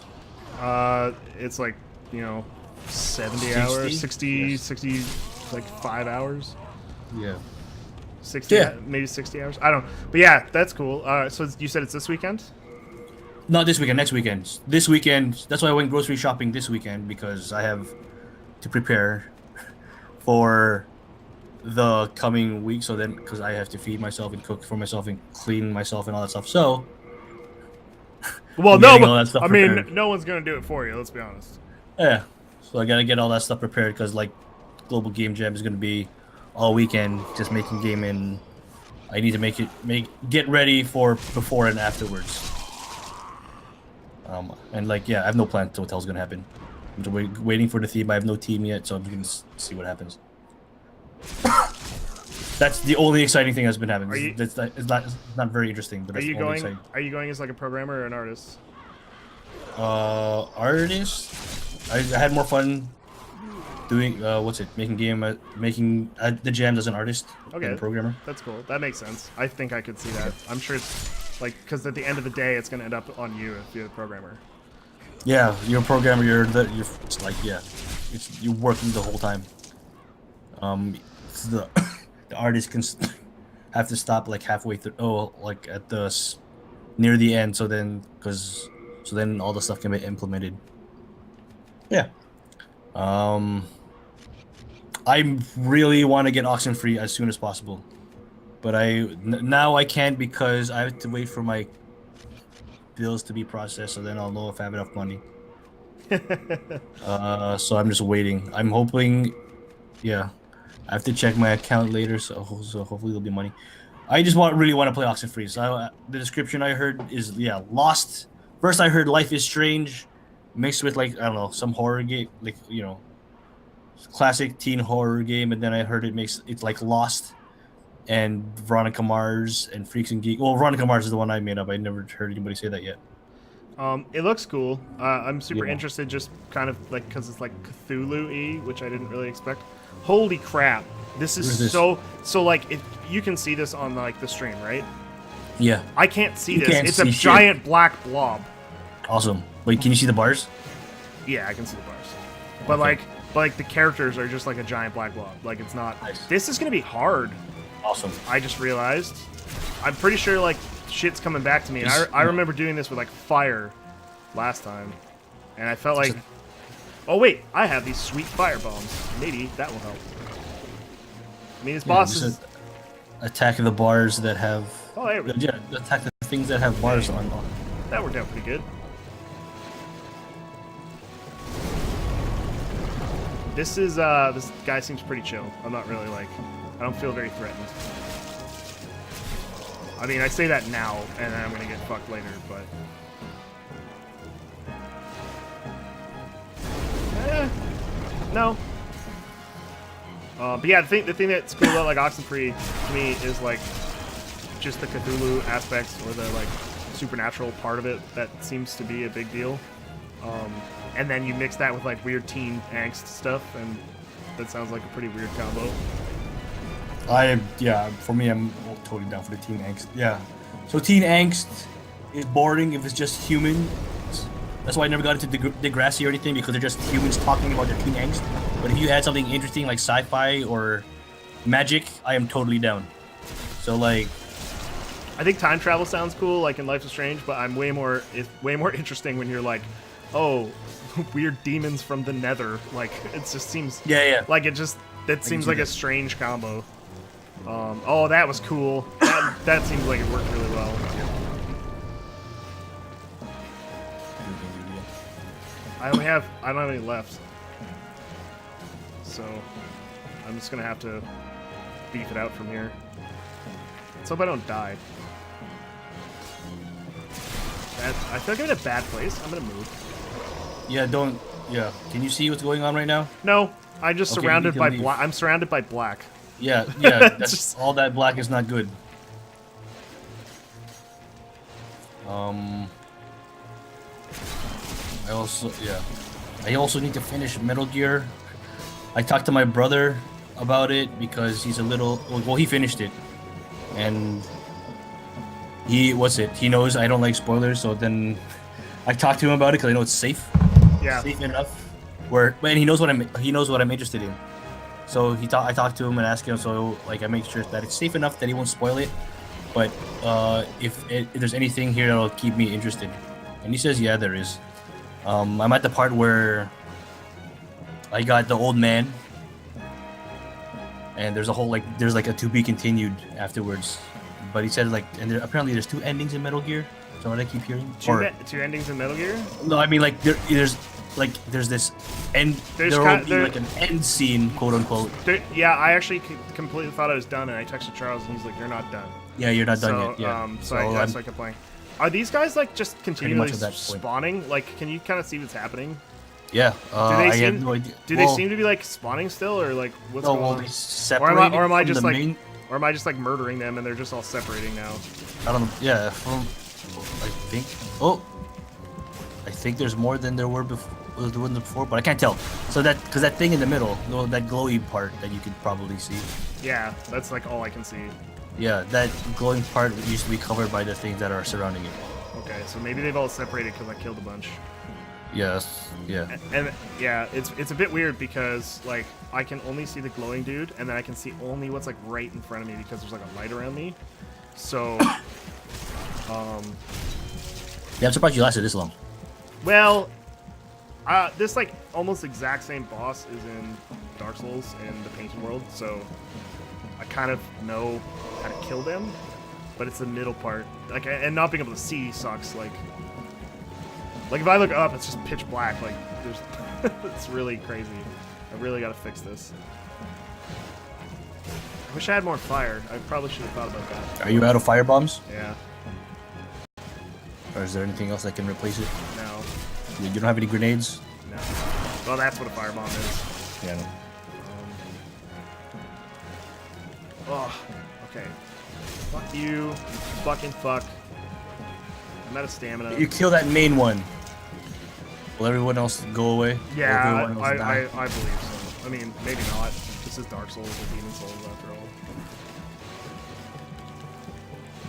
It's like you know, 70 60? hours, 60, Yes. 60, like 5 hours. Yeah. 60, Yeah. maybe 60 hours. I don't know. But yeah, that's cool. So you said it's this weekend? Not this weekend, next weekend. This weekend, that's why I went grocery shopping this weekend, because I have to prepare for the coming week. So then, because I have to feed myself and cook for myself and clean myself and all that stuff. So, Well, I'm no, getting all that stuff I mean, prepared. no one's going to do it for you, let's be honest. yeah. So I gotta get all that stuff prepared, because like Global Game Jam is gonna be all weekend, just making game, and I need to get ready for before and afterwards. And like, yeah, I have no plan to what the hell's gonna happen. I'm just waiting for the theme. I have no team yet, so I'm gonna see what happens. That's the only exciting thing that's been happening. Are you- It's not very interesting, but Are that's you the only going? exciting. Are you going as like a programmer or an artist? Artist. I had more fun doing making the jams as an artist than Okay. a programmer. That's cool. That makes sense. I think I could see that. I'm sure it's like because at the end of the day, it's gonna end up on you if you're the programmer. Yeah, you're a programmer. It's like, yeah, you're working the whole time. It's the the artist can have to stop like halfway through. Oh, like at near the end. So then all the stuff can be implemented. Yeah. I really want to get Oxenfree as soon as possible, but now I can't, because I have to wait for my bills to be processed, so then I'll know if I have enough money. So I'm just waiting. I'm hoping, yeah. I have to check my account later, so hopefully there'll be money. I just really want to play Oxenfree. So the description I heard is, yeah, Lost. First I heard Life is Strange, mixed with like, I don't know, some horror game, like, you know, classic teen horror game, and then I heard it's like Lost and Veronica Mars and Freaks and Geeks. Well, Veronica Mars is the one I made up. I never heard anybody say that yet. It looks cool. I'm super Yeah. interested, just kind of like because it's like Cthulhu-y, which I didn't really expect. Holy crap! This is What is this? so like if you can see this on like the stream, right? Yeah, I can't see You this. can't It's a see shit. giant black blob. awesome. Wait, can you see the bars? Yeah, I can see the bars. But Okay. like the characters are just like a giant black blob. Like it's not. Nice. This is gonna be hard. Awesome. I just realized. I'm pretty sure like shit's coming back to me. And I remember doing this with like fire last time, and I felt like, oh wait, I have these sweet fire bombs. Maybe that will help. I mean, his boss just is. attack the bars that have. Oh, there we go. Yeah, attack the things that have bars on. That worked out pretty good. This guy seems pretty chill. I'm not really like, I don't feel very threatened. I mean, I say that now, and then I'm gonna get fucked later, but. No. But yeah, the thing that's cool about like Oxenfree to me is like just the Cthulhu aspects or the like supernatural part of it that seems to be a big deal. And then you mix that with like weird teen angst stuff, and that sounds like a pretty weird combo. For me, I'm totally down for the teen angst. Yeah. So teen angst is boring if it's just human. That's why I never got into Degrassi or anything, because they're just humans talking about their teen angst. But if you had something interesting like sci-fi or magic, I am totally down. So like, I think time travel sounds cool, like in Life is Strange, but it's way more interesting when you're like, oh, weird demons from the Nether. Like it just seems like that seems see like a that. strange combo. Oh, that was cool. That seems like it worked really well. I don't have any left, so I'm just gonna have to beef it out from here. Let's hope I don't die. I feel like I'm in a bad place. I'm gonna move. yeah. Can you see what's going on right now? No, I'm just Okay, surrounded you by can leave. black. I'm surrounded by black. Yeah. That's Just- all that black is not good. I also need to finish Metal Gear. I talked to my brother about it because he's a little. Well, he finished it, and he knows I don't like spoilers. So then I talked to him about it because I know it's safe. Yeah. Safe enough. and he knows what I'm interested in. So I talked to him and asked him. So like I make sure that it's safe enough that he won't spoil it. But if there's anything here that'll keep me interested, and he says, yeah, there is. I'm at the part where I got the old man, and there's a to be continued afterwards. But he said apparently there's 2 endings in Metal Gear. So what I keep hearing. Two endings in Metal Gear? No, I mean there's this end. There will be like an end scene, quote unquote. Yeah, I actually completely thought I was done, and I texted Charles, and he's like, "You're not done." Yeah, you're not done yet. Yeah. So I kept playing. Are these guys like just continually spawning? Like, can you kind of see what's happening? Yeah. I have no idea. They seem to be like spawning still, or like what's going on? Or am I just like murdering them, and they're just all separating now? I don't know. Yeah. I think there's more than there were before, but I can't tell. So because that thing in the middle, that glowy part that you could probably see. Yeah, that's like all I can see. Yeah, that glowing part used to be covered by the things that are surrounding it. Okay, so maybe they've all separated because I killed a bunch. Yes. Yeah. And yeah, it's a bit weird because like I can only see the glowing dude, and then I can see only what's like right in front of me because there's like a light around me. So, Yeah, I'm surprised you lasted this long. Well, this like almost exact same boss is in Dark Souls in the Painted World, so I kind of know how to kill them, but it's the middle part. Like, and not being able to see sucks. Like if I look up, it's just pitch black. Like, there's, it's really crazy. I really gotta fix this. I wish I had more fire. I probably should have thought about that. Are you out of fire bombs? Yeah. Or is there anything else that can replace it? No. You don't have any grenades? No. Well, that's what a firebomb is. Yeah. No. Oh, okay. Fuck you. Fucking fuck. I'm out of stamina. You kill that main one. Will everyone else go away? Yeah, I believe so. I mean, maybe not. This is Dark Souls or Demon Souls after all.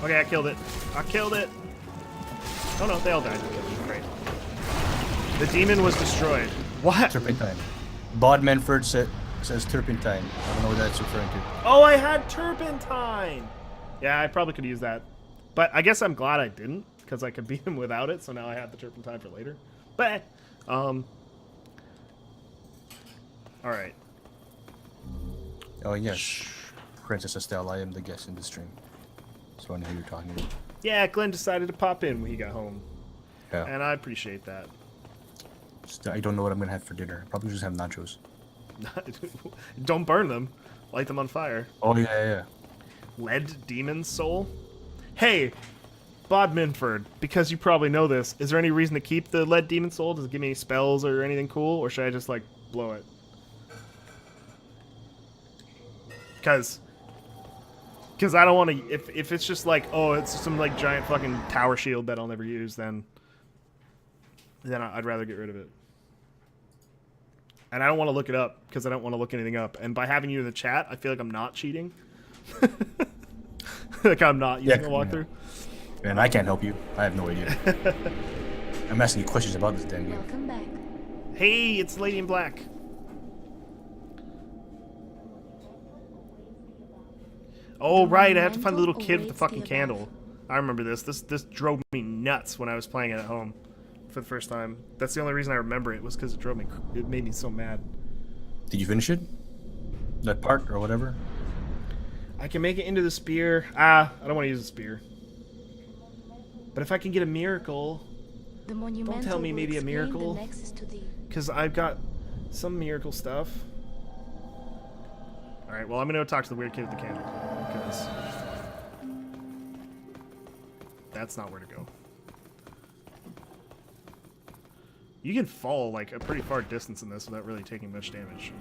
Okay, I killed it. I killed it. Oh no, they all died. Great. The demon was destroyed. What? Turpentine. Bod Menford says turpentine. I don't know what that's referring to. Oh, I had turpentine. Yeah, I probably could use that. But I guess I'm glad I didn't, because I could beat him without it, so now I have the turpentine for later. But, alright. Oh, yes. Princess Estelle, I am the guest in the stream. So I know who you're talking about. Yeah, Glenn decided to pop in when he got home. Yeah. And I appreciate that. I don't know what I'm going to have for dinner. Probably just have nachos. Don't burn them. Light them on fire. Oh, yeah. Lead Demon Soul? Hey, Bod Minford, because you probably know this, is there any reason to keep the Lead Demon Soul? Does it give me any spells or anything cool? Or should I just, like, blow it? Because I don't want to... If it's just like, oh, it's some, like, giant fucking tower shield that I'll never use, then I'd rather get rid of it. And I don't want to look it up, because I don't want to look anything up. And by having you in the chat, I feel like I'm not cheating. Like I'm not using a walkthrough. And I can't help you. I have no idea. I'm asking you questions about this damn game. Welcome back. Hey, it's Lady in Black. Oh, right, I have to find the little kid with the fucking candle. I remember this. This drove me nuts when I was playing it at home for the first time. That's the only reason I remember it, was because it made me so mad. Did you finish it? That part or whatever? I can make it into the spear. I don't want to use the spear. But if I can get a miracle, don't tell me maybe a miracle, because I've got some miracle stuff. Alright, well I'm gonna go talk to the weird kid with the candle, because that's not where to go. You can fall like a pretty far distance in this without really taking much damage.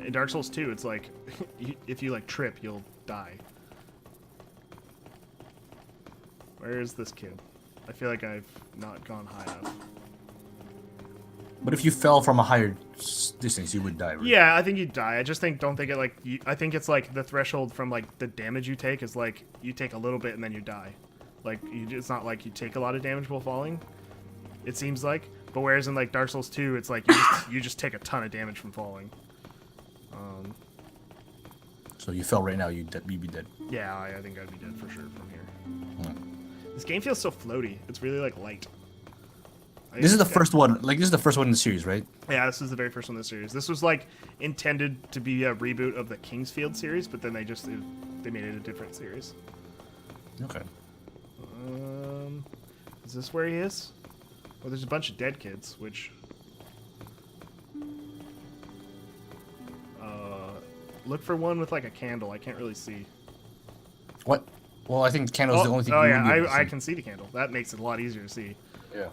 In Dark Souls 2, it's like, if you like trip, you'll die. Where is this kid? I feel like I've not gone high enough. But if you fell from a higher distance, you would die, right? Yeah, I think you'd die. I just don't think it like, I think it's like the threshold from like the damage you take is like, you take a little bit and then you die. Like, it's not like you take a lot of damage while falling, it seems like. But whereas in like Dark Souls 2, it's like you just take a ton of damage from falling. So you fell right now, you'd be dead. Yeah, I think I'd be dead for sure from here. This game feels so floaty. It's really like light. This is the first one. Like this is the first one in the series, right? Yeah, this is the very first one in the series. This was like intended to be a reboot of the Kingsfield series, but then they made it a different series. Okay. Is this where he is? Oh, there's a bunch of dead kids, which. Look for one with like a candle. I can't really see. What? Well, I think the candle's the only thing. Oh you yeah, would be able to I see. can see the candle. That makes it a lot easier to see. Yeah.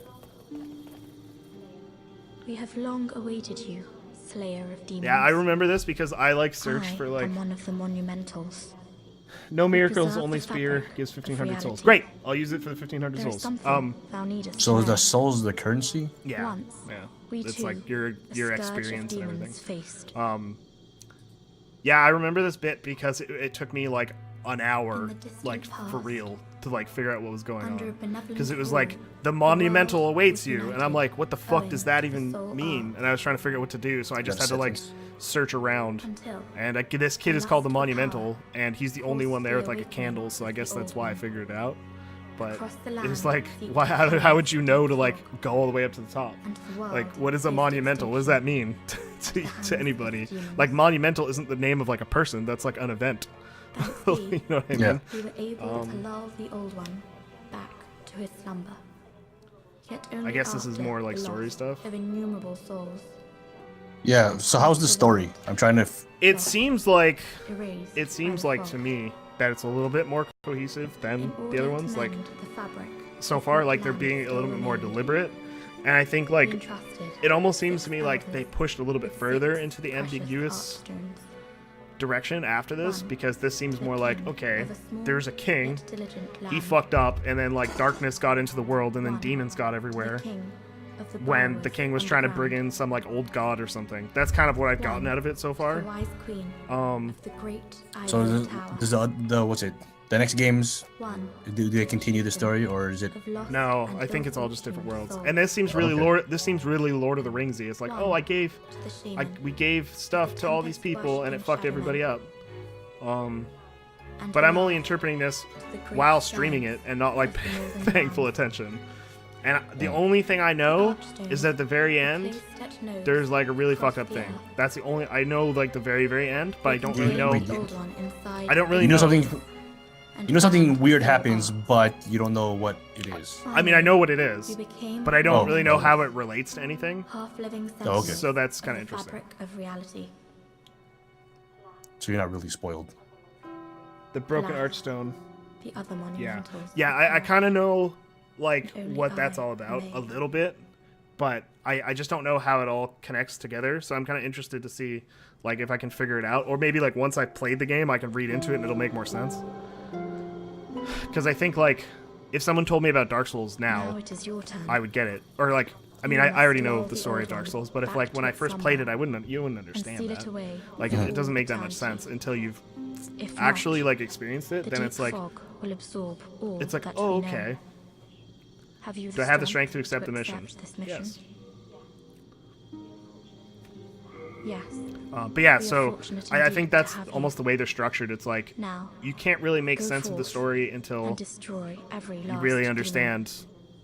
We have long awaited you, Slayer of Demons. Yeah, I remember this because I like searched for like am one of the monumentals. no miracles, preserve only the spear fabric gives of 1500 souls. reality. Great, I'll use it for the 1500 There is souls. something thou needest So to is the know. souls the currency? Yeah, Once, yeah. we It's too, like your a scourge of experience and demons everything. faced. Yeah, I remember this bit because it took me like an hour, In the distant like for past, real, to like figure out what was going under a on. benevolent Because it was rule, like the the monumental world awaits was you, and I'm united, like, what the fuck owing does that to the even soul mean? arc. And I was trying to figure out what to do, so I just Got had to like sentence. search around. Until And this kid is called the lust for Monumental, power and he's the only forced one there the with like a awakening candle, so I of the guess that's old why I one. figured it out. But Across the it was land, like, seek why? the How power would you of know to the like fog. go all the way up to the top? And the world Like, what is a faced monumental? What does that mean to anybody? Like, monumental isn't the name of like a person. That's like an event. Thanks You be, know what I mean? Yeah. we were able to lull the old one back to his slumber. Yet only I guess this is after more like the story loss stuff. of innumerable souls Yeah. So how's the story? I'm trying to. It seems like erased. it seems by the like to fog. me that it's a little bit more cohesive than In the order other to ones. Like mend the fabric so of far, what like they're land being a still little bit more remained, deliberate, and I think we like entrusted it almost seems to me 6,000 like they pushed a little bit with further 6 into the precious ambiguous heartstones. direction after this One, because this seems the more like king okay, of a small there's a king, yet diligent he land. fucked up, and then like darkness got into the world, and then One, demons got The everywhere. king of the When borrowers the king was trying to bring underground. in some like old god or something. That's kind of what I've gotten One, out of it so The far. wise queen Um, of the great So ivory tower. does the what's it? The next games One do they continue the story or is it? of lost no, and I think it's all ill-fortuned just different worlds. souls. And this seems really Okay. This seems really Lord of the Ringsy. It's like, One, oh, I gave to the shaman, we gave stuff to all these tempest people and it rushed fucked in everybody up. and But I'm only last interpreting this to the great while streaming it giants and not like of the northern paying full land. attention. And the only thing I know Archstone, is that at the very the end place that knows there's like a really across fucked up the thing. earth. That's the only I know, like the very end, but I don't really Contain know. Wait, the old one inside I don't really You know know. something? and You know something found weird the happens, ark. but you don't know what it is. I mean, I know what it is, We became but I don't Oh, really know okay. how it relates to anything. half-living Oh, okay. sentinels So that's of kind of the interesting. fabric of reality. So you're not really spoiled. The broken Alas. archstone. The other Yeah, monumentals. yeah. I kind of know like Only what that's I all about a may. little bit, but I just don't know how it all connects together. So I'm kind of interested to see like if I can figure it out, or maybe like once I played the game, I can read into it and it'll make more sense. Because I think like if someone told me about Dark Souls Now it is your turn. I would get it. Or like, I mean, You I already must know lull the the story old of Dark one Souls, but if back like to when I its first slumber played it, you wouldn't and understand seal that. it away. Like for it doesn't all make that much eternity. sense until you've If actually not, like experienced it. the Then deep it's like fog will absorb all it's like that oh we know. okay. Have you Do I have the strength to accept the mission? accept this mission? Yes. Yes. But yeah, We are so fortunate I indeed think to that's have you. almost the way they're structured. It's like Now, you can't really make go sense of the forth story until and destroy every you last really demon. understand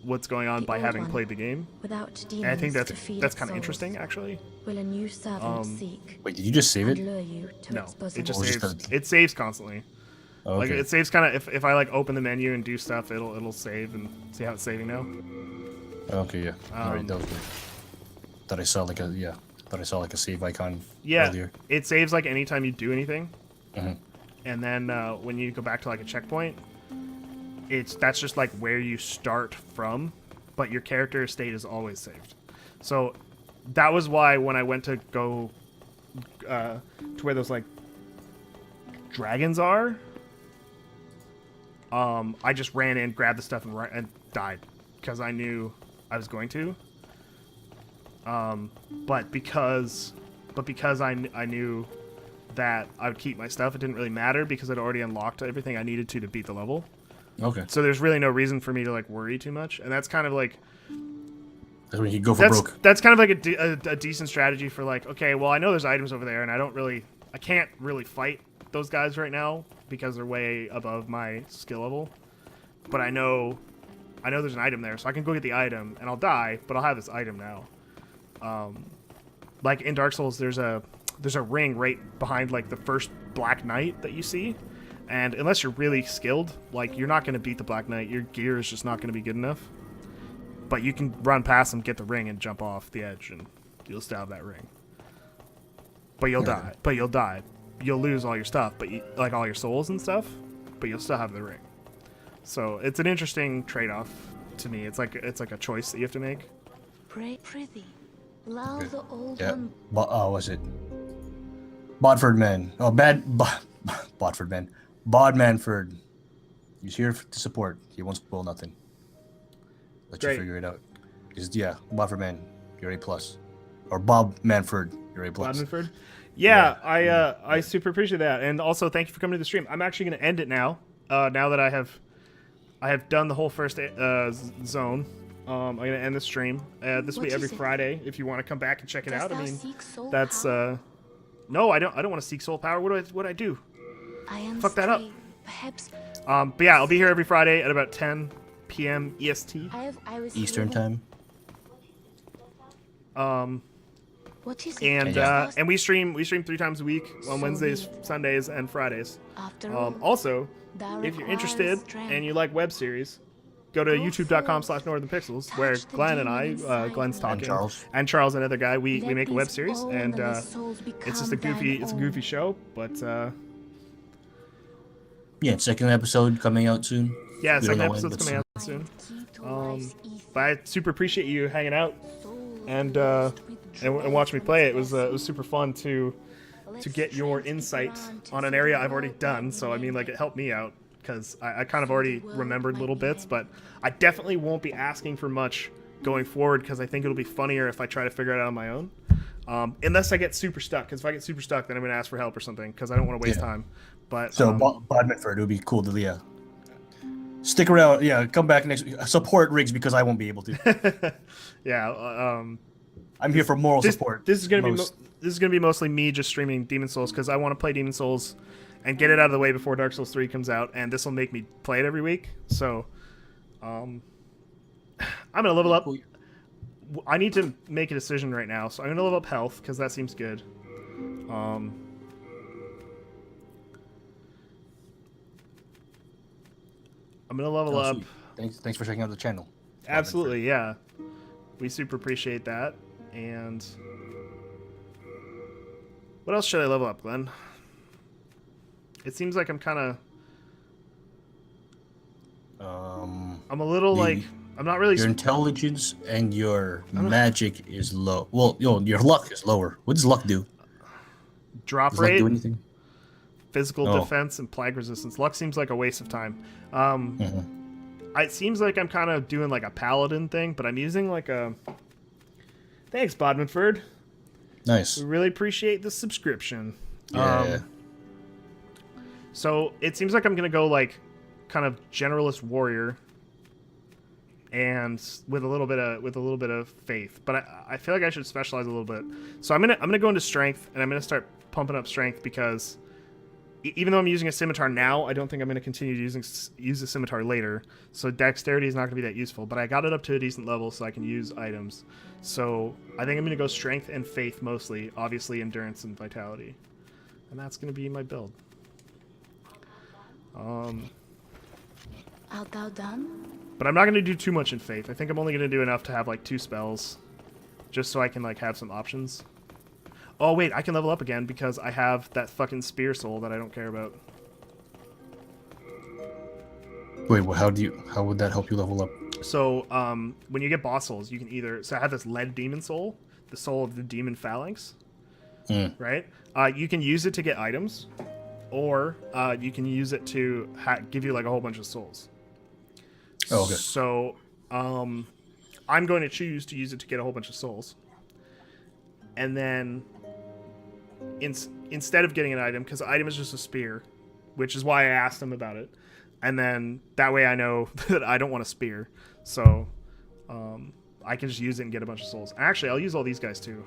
what's going on The by old having one. played the game. Without demons And I think to feed that's its kind of souls, interesting, actually. Will a new servant seek Wait, did you just save and it? lure you to No, its bosom? it just Oh, just saves. the- It saves constantly. Oh, Like okay. it saves kind of if I like open the menu and do stuff, it'll save and see how it's saving now. Okay, yeah. Alright, that was weird. Thought I saw like a save icon Yeah, earlier. it saves like anytime you do anything, Mhm. and then when you go back to like a checkpoint, that's just like where you start from, but your character state is always saved. So that was why when I went to go to where those like dragons are, I just ran in, grabbed the stuff, and died because I knew I was going to. But because I knew that I would keep my stuff, it didn't really matter because I'd already unlocked everything I needed to beat the level. Okay. So there's really no reason for me to like worry too much, and that's kind of like That's when you go for broke. That's kind of like a decent strategy for like, okay, well, I know there's items over there, and I can't really fight those guys right now because they're way above my skill level. But I know there's an item there, so I can go get the item, and I'll die, but I'll have this item now. Like in Dark Souls, there's a ring right behind like the first Black Knight that you see, and unless you're really skilled, like you're not going to beat the Black Knight. Your gear is just not going to be good enough. But you can run past him, get the ring, and jump off the edge, and you'll still have that ring. But you'll die. But you'll die. You'll lose all your stuff, but like all your souls and stuff. But you'll still have the ring. So it's an interesting trade-off to me. It's like a choice that you have to make. Prithee, allow the old Yeah. one. Was it Bodford man? Oh, Bodford man. Bod Manford. He's here to support. He won't spoil nothing. Let Great. you figure it out. Yeah, Bodford man, you're A plus. Or Bob Manford, you're A plus. Badminford? Yeah, I super appreciate that, and also thank you for coming to the stream. I'm actually going to end it now. Now that I have done the whole first zone. I'm going to end the stream. This will be What'd you every say? Friday if you want to come back and check it Dost out. I thou mean, seek soul that's power? no, I don't want to seek soul power. What do I do? I am fuck that up. stray. Perhaps But yeah, I'll be here every Friday at about 10 p.m. EST. I was Eastern hearing- time. What is it? And we stream 3 times a week on So Wednesdays, weird. Sundays, and Fridays. After all, Also, thou if you're requires interested strength. and you like web series, go to Go youtube.com/northernpixels where touch the Glenn and I, demon inside Glenn's me. talking, And Charles, another guy, we Let make a web these series, old and endless souls it's just become thine it's a own. goofy show, but Yeah, second episode coming out soon. yeah, We second don't know when, episode's but coming out soon. But I super appreciate you hanging out and watch me play it. It was super fun to get your insight on an area I've already done. So I mean, like, it helped me out because I kind of already remembered little bits, but I definitely won't be asking for much going forward because I think it'll be funnier if I try to figure it out on my own. Unless I get super stuck, because if I get super stuck, then I'm gonna ask for help or something because I don't want to waste Yeah. time. But So Bod Manford, it would be cool to stick around. Yeah, come back next week. Support Riggs because I won't be able to. yeah, I'm here for moral this, support. this is gonna most. be mostly me just streaming Demon Souls because I want to play Demon Souls and get it out of the way before Dark Souls 3 comes out, and this will make me play it every week. So, I'm gonna level up. I need to make a decision right now, so I'm gonna level up health because that seems good. I'm gonna level Oh, up. sweet. Thanks for checking out the channel. Absolutely, yeah. We super appreciate that. And what else should I level up, Glenn? It seems like I'm kind of. I'm a little like. I'm not really. Your intelligence and your magic is low. Well, your luck is lower. What does luck do? Drop Does luck rate, do anything? physical Oh. defense, and plague resistance. Luck seems like a waste of time. Mm-hmm. It seems like I'm kind of doing like a paladin thing, but I'm using like a. Thanks, Bodmanford. Nice. We really appreciate the subscription. Yeah. So it seems like I'm gonna go like kind of generalist warrior, and with a little bit of faith. But I feel like I should specialize a little bit. So I'm gonna go into strength, and I'm gonna start pumping up strength because even though I'm using a scimitar now, I don't think I'm gonna continue to use a scimitar later. So dexterity is not gonna be that useful. But I got it up to a decent level, so I can use items. So I think I'm gonna go strength and faith mostly. Obviously endurance and vitality, and that's gonna be my build. Art thou done? But I'm not going to do too much in Faith. I think I'm only going to do enough to have, like, 2 spells. Just so I can, like, have some options. Oh, wait, I can level up again because I have that fucking Spear Soul that I don't care about. Wait, well, how would that help you level up? So, when you get boss souls, you can either... So I have this Lead Demon Soul, the soul of the Demon Phalanx. Right? You can use it to get items. Or you can use it to give you, like, a whole bunch of souls. Oh, okay. So, I'm going to choose to use it to get a whole bunch of souls. And then, instead of getting an item, because the item is just a spear, which is why I asked him about it. And then, that way I know that I don't want a spear. So, I can just use it and get a bunch of souls. Actually, I'll use all these guys too.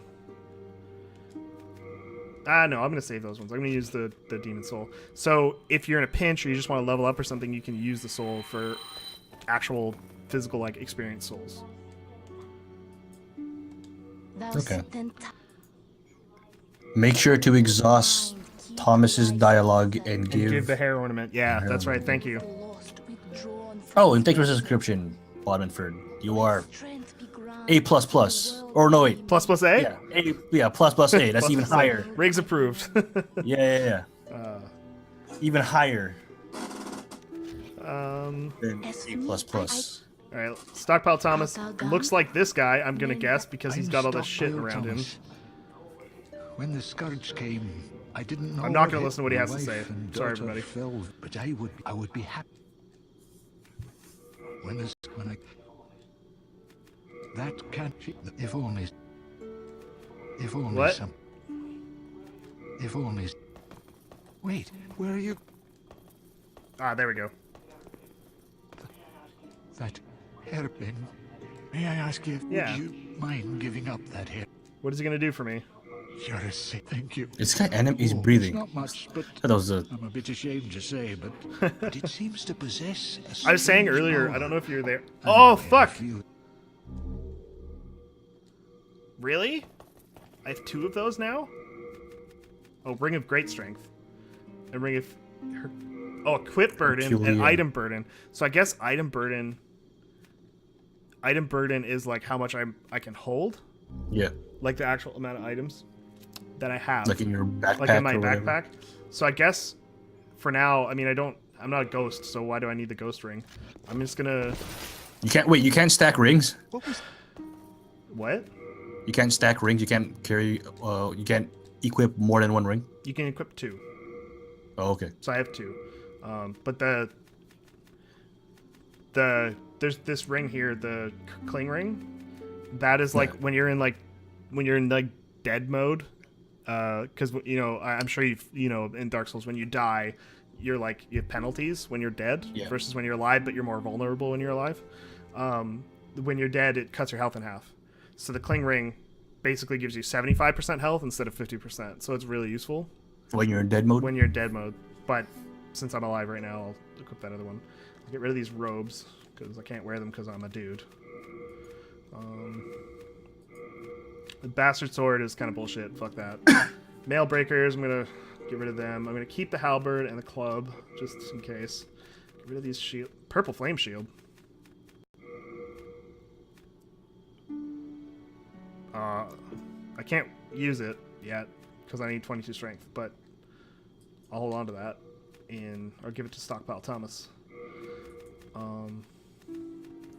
No, I'm going to save those ones. I'm going to use the demon soul. So if you're in a pinch or you just want to level up or something, you can use the soul for actual physical like experience souls. Okay. Make sure to exhaust Thomas's dialogue and Give the hair ornament. Yeah, that's right. Thank you. Oh, and thank you for the subscription, Bodmanford. You are A++. Or no, wait. Plus A? Yeah, plus A. That's even higher. Riggs approved. Yeah. Even higher Um. than A++. All right, Stockpile Thomas Stockpile looks like this guy. I'm gonna guess because he's got all this shit Stockpile around him. Thomas. When the scourge came, I didn't know. I'm not gonna what listen to what he my has to say. wife and Sorry, daughter everybody. felt, but I would be happy. When I that can't be. If only What? some. If only. Wait, where are you? Ah, there we go. That hairpin. May I ask you, Yeah. would you mind giving up that hair? What is he gonna do for me? You're a sick. Thank you. This guy he's Oh, breathing. It's not much, but That was a I'm a bit ashamed to say, but it seems to possess. I was saying earlier. I don't know if you're there. Oh fuck! Really? I have 2 of those now. Oh, Ring of Great Strength, and Ring of. Oh, Equip Burden and Peculiar. Item Burden. So I guess Item Burden. Item Burden is like how much I can hold, yeah, like the actual amount of items that I have. like in your backpack. Like in my or whatever. backpack. So I guess for now, I mean, I'm not a ghost, so why do I need the ghost ring? I'm just gonna. You can't wait. You can't stack rings. What? You can't stack rings. You can't carry. You can't equip more than one ring. You can equip 2. Oh, okay. So I have 2. But there's this ring here, the cling ring. That is like when you're in dead mode. Because you know, I'm sure you know in Dark Souls when you die, you have penalties when you're dead versus when you're alive, but you're more vulnerable when you're alive. When you're dead, it cuts your health in half. So the cling ring basically gives you 75% health instead of 50%. So it's really useful When you're in dead mode. when you're in dead mode. But since I'm alive right now, I'll equip that other one. I'll get rid of these robes because I can't wear them because I'm a dude. The bastard sword is kind of bullshit. Fuck that. Mail breakers, I'm gonna get rid of them. I'm gonna keep the halberd and the club just in case. Get rid of these shield. Purple flame shield. I can't use it yet because I need 22 strength, but I'll hold on to that or give it to Stockpile Thomas.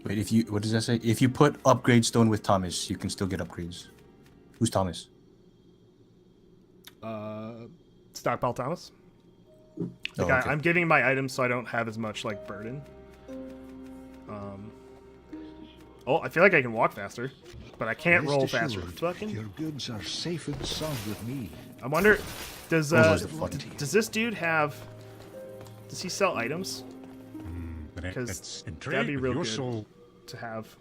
Wait, what does that say? If you put upgrade stone with Thomas, you can still get upgrades. Who's Thomas? Stockpile Thomas. Oh, okay. I'm giving my items so I don't have as much like burden. Oh, I feel like I can walk faster, but I can't roll Rest faster. assured, Fucking. your goods are safe and sound with me. I wonder, does was the fucking- this dude have? Does he sell items? Because It's that'd be real your good soul. to have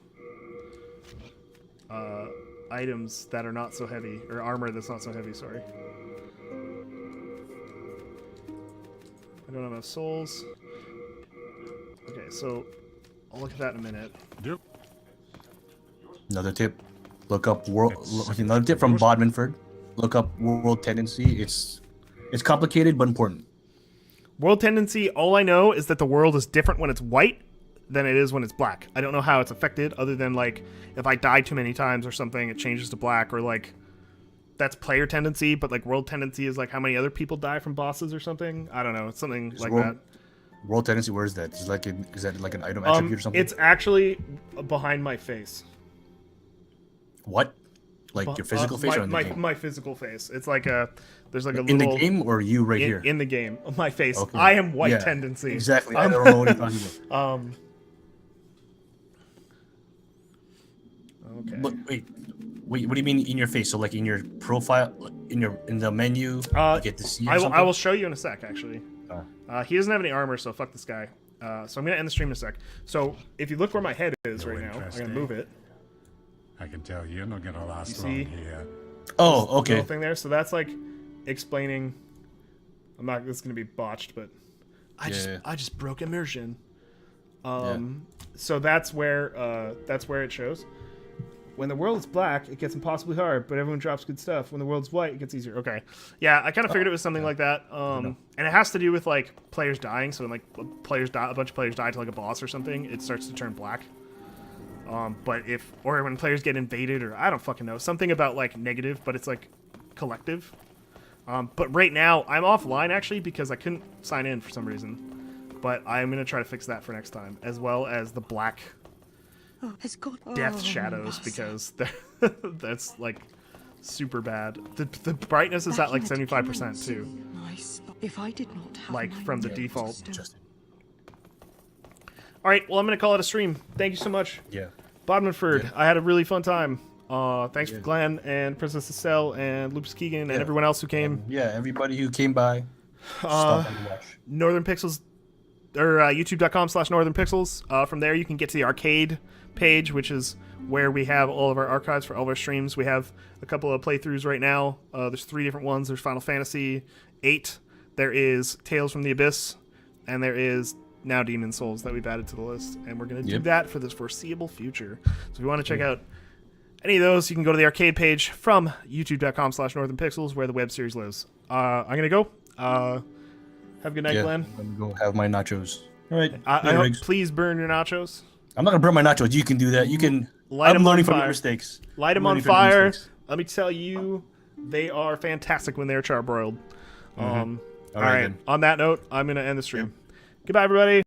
items that are not so heavy, or armor that's not so heavy. Sorry. I don't have enough souls. Okay, so I'll look at that in a minute. Yep. Another tip. Look up another tip from Bodmanford. Look up world tendency. It's complicated but important. World tendency, all I know is that the world is different when it's white than it is when it's black. I don't know how it's affected other than like if I die too many times or something, it changes to black, or like that's player tendency, but like world tendency is like how many other people die from bosses or something. I don't know. It's something like that. World tendency, where is that? Is that like an item attribute or something? It's actually behind my face. What? Like your physical face or in the game? My physical face. It's like there's like a in little the game or you right here? in the game. My face. Okay. I am white Yeah, tendency. Exactly. I don't know what you're talking about. Okay. Look, wait. What do you mean in your face? So like in your profile, in the menu, you get to see. I will show you in a sec. Actually, he doesn't have any armor, so fuck this guy. So I'm gonna end the stream in a sec. So if you look where my head is right now, I'm gonna move it. I can tell you're not gonna last You long see? here. Oh, Little okay. thing there. So that's like explaining. I'm not. This is gonna be botched, but I just broke immersion. So that's where it shows. When the world is black, it gets impossibly hard, but everyone drops good stuff. When the world's white, it gets easier. Okay, yeah, I kind of figured it was something like that. And it has to do with like players dying. So when like a bunch of players die to like a boss or something, it starts to turn black. But or when players get invaded, or I don't fucking know, something about like negative, but it's like collective. But right now I'm offline actually because I couldn't sign in for some reason. But I'm gonna try to fix that for next time, as well as the black death shadows because that's like super bad. The brightness is at like 75% too. If I did not have Like my from the own default. stone. All right, well I'm gonna call it a stream. Thank you so much. Yeah. Bodmanford, I had a really fun time. Thanks for Glenn and Princess Estelle and Lupus Keegan and everyone else who came. Yeah, everybody who came by. Stop and watch. Northern Pixels, or youtube.com/Northern Pixels. From there you can get to the arcade page, which is where we have all of our archives for all of our streams. We have a couple of playthroughs right now. There's 3 different ones. There's Final Fantasy VIII. There is Tales from the Abyss, and there is now Demon Souls that we've added to the list, and we're going to do that for this foreseeable future. So if you want to check out any of those, you can go to the arcade page from youtube.com/Northern Pixels, where the web series lives. I'm going to go. Have a good night, Glenn. I'm going to go have my nachos. All right. I hope, please burn your nachos. I'm not going to burn my nachos. You can do that. You can. Light I'm them on learning from your fire. mistakes. Light them I'm on learning from your fire. mistakes. Let me tell you, they are fantastic when they're charbroiled. All All right, right. then. On that note, I'm going to end the stream. Goodbye, everybody.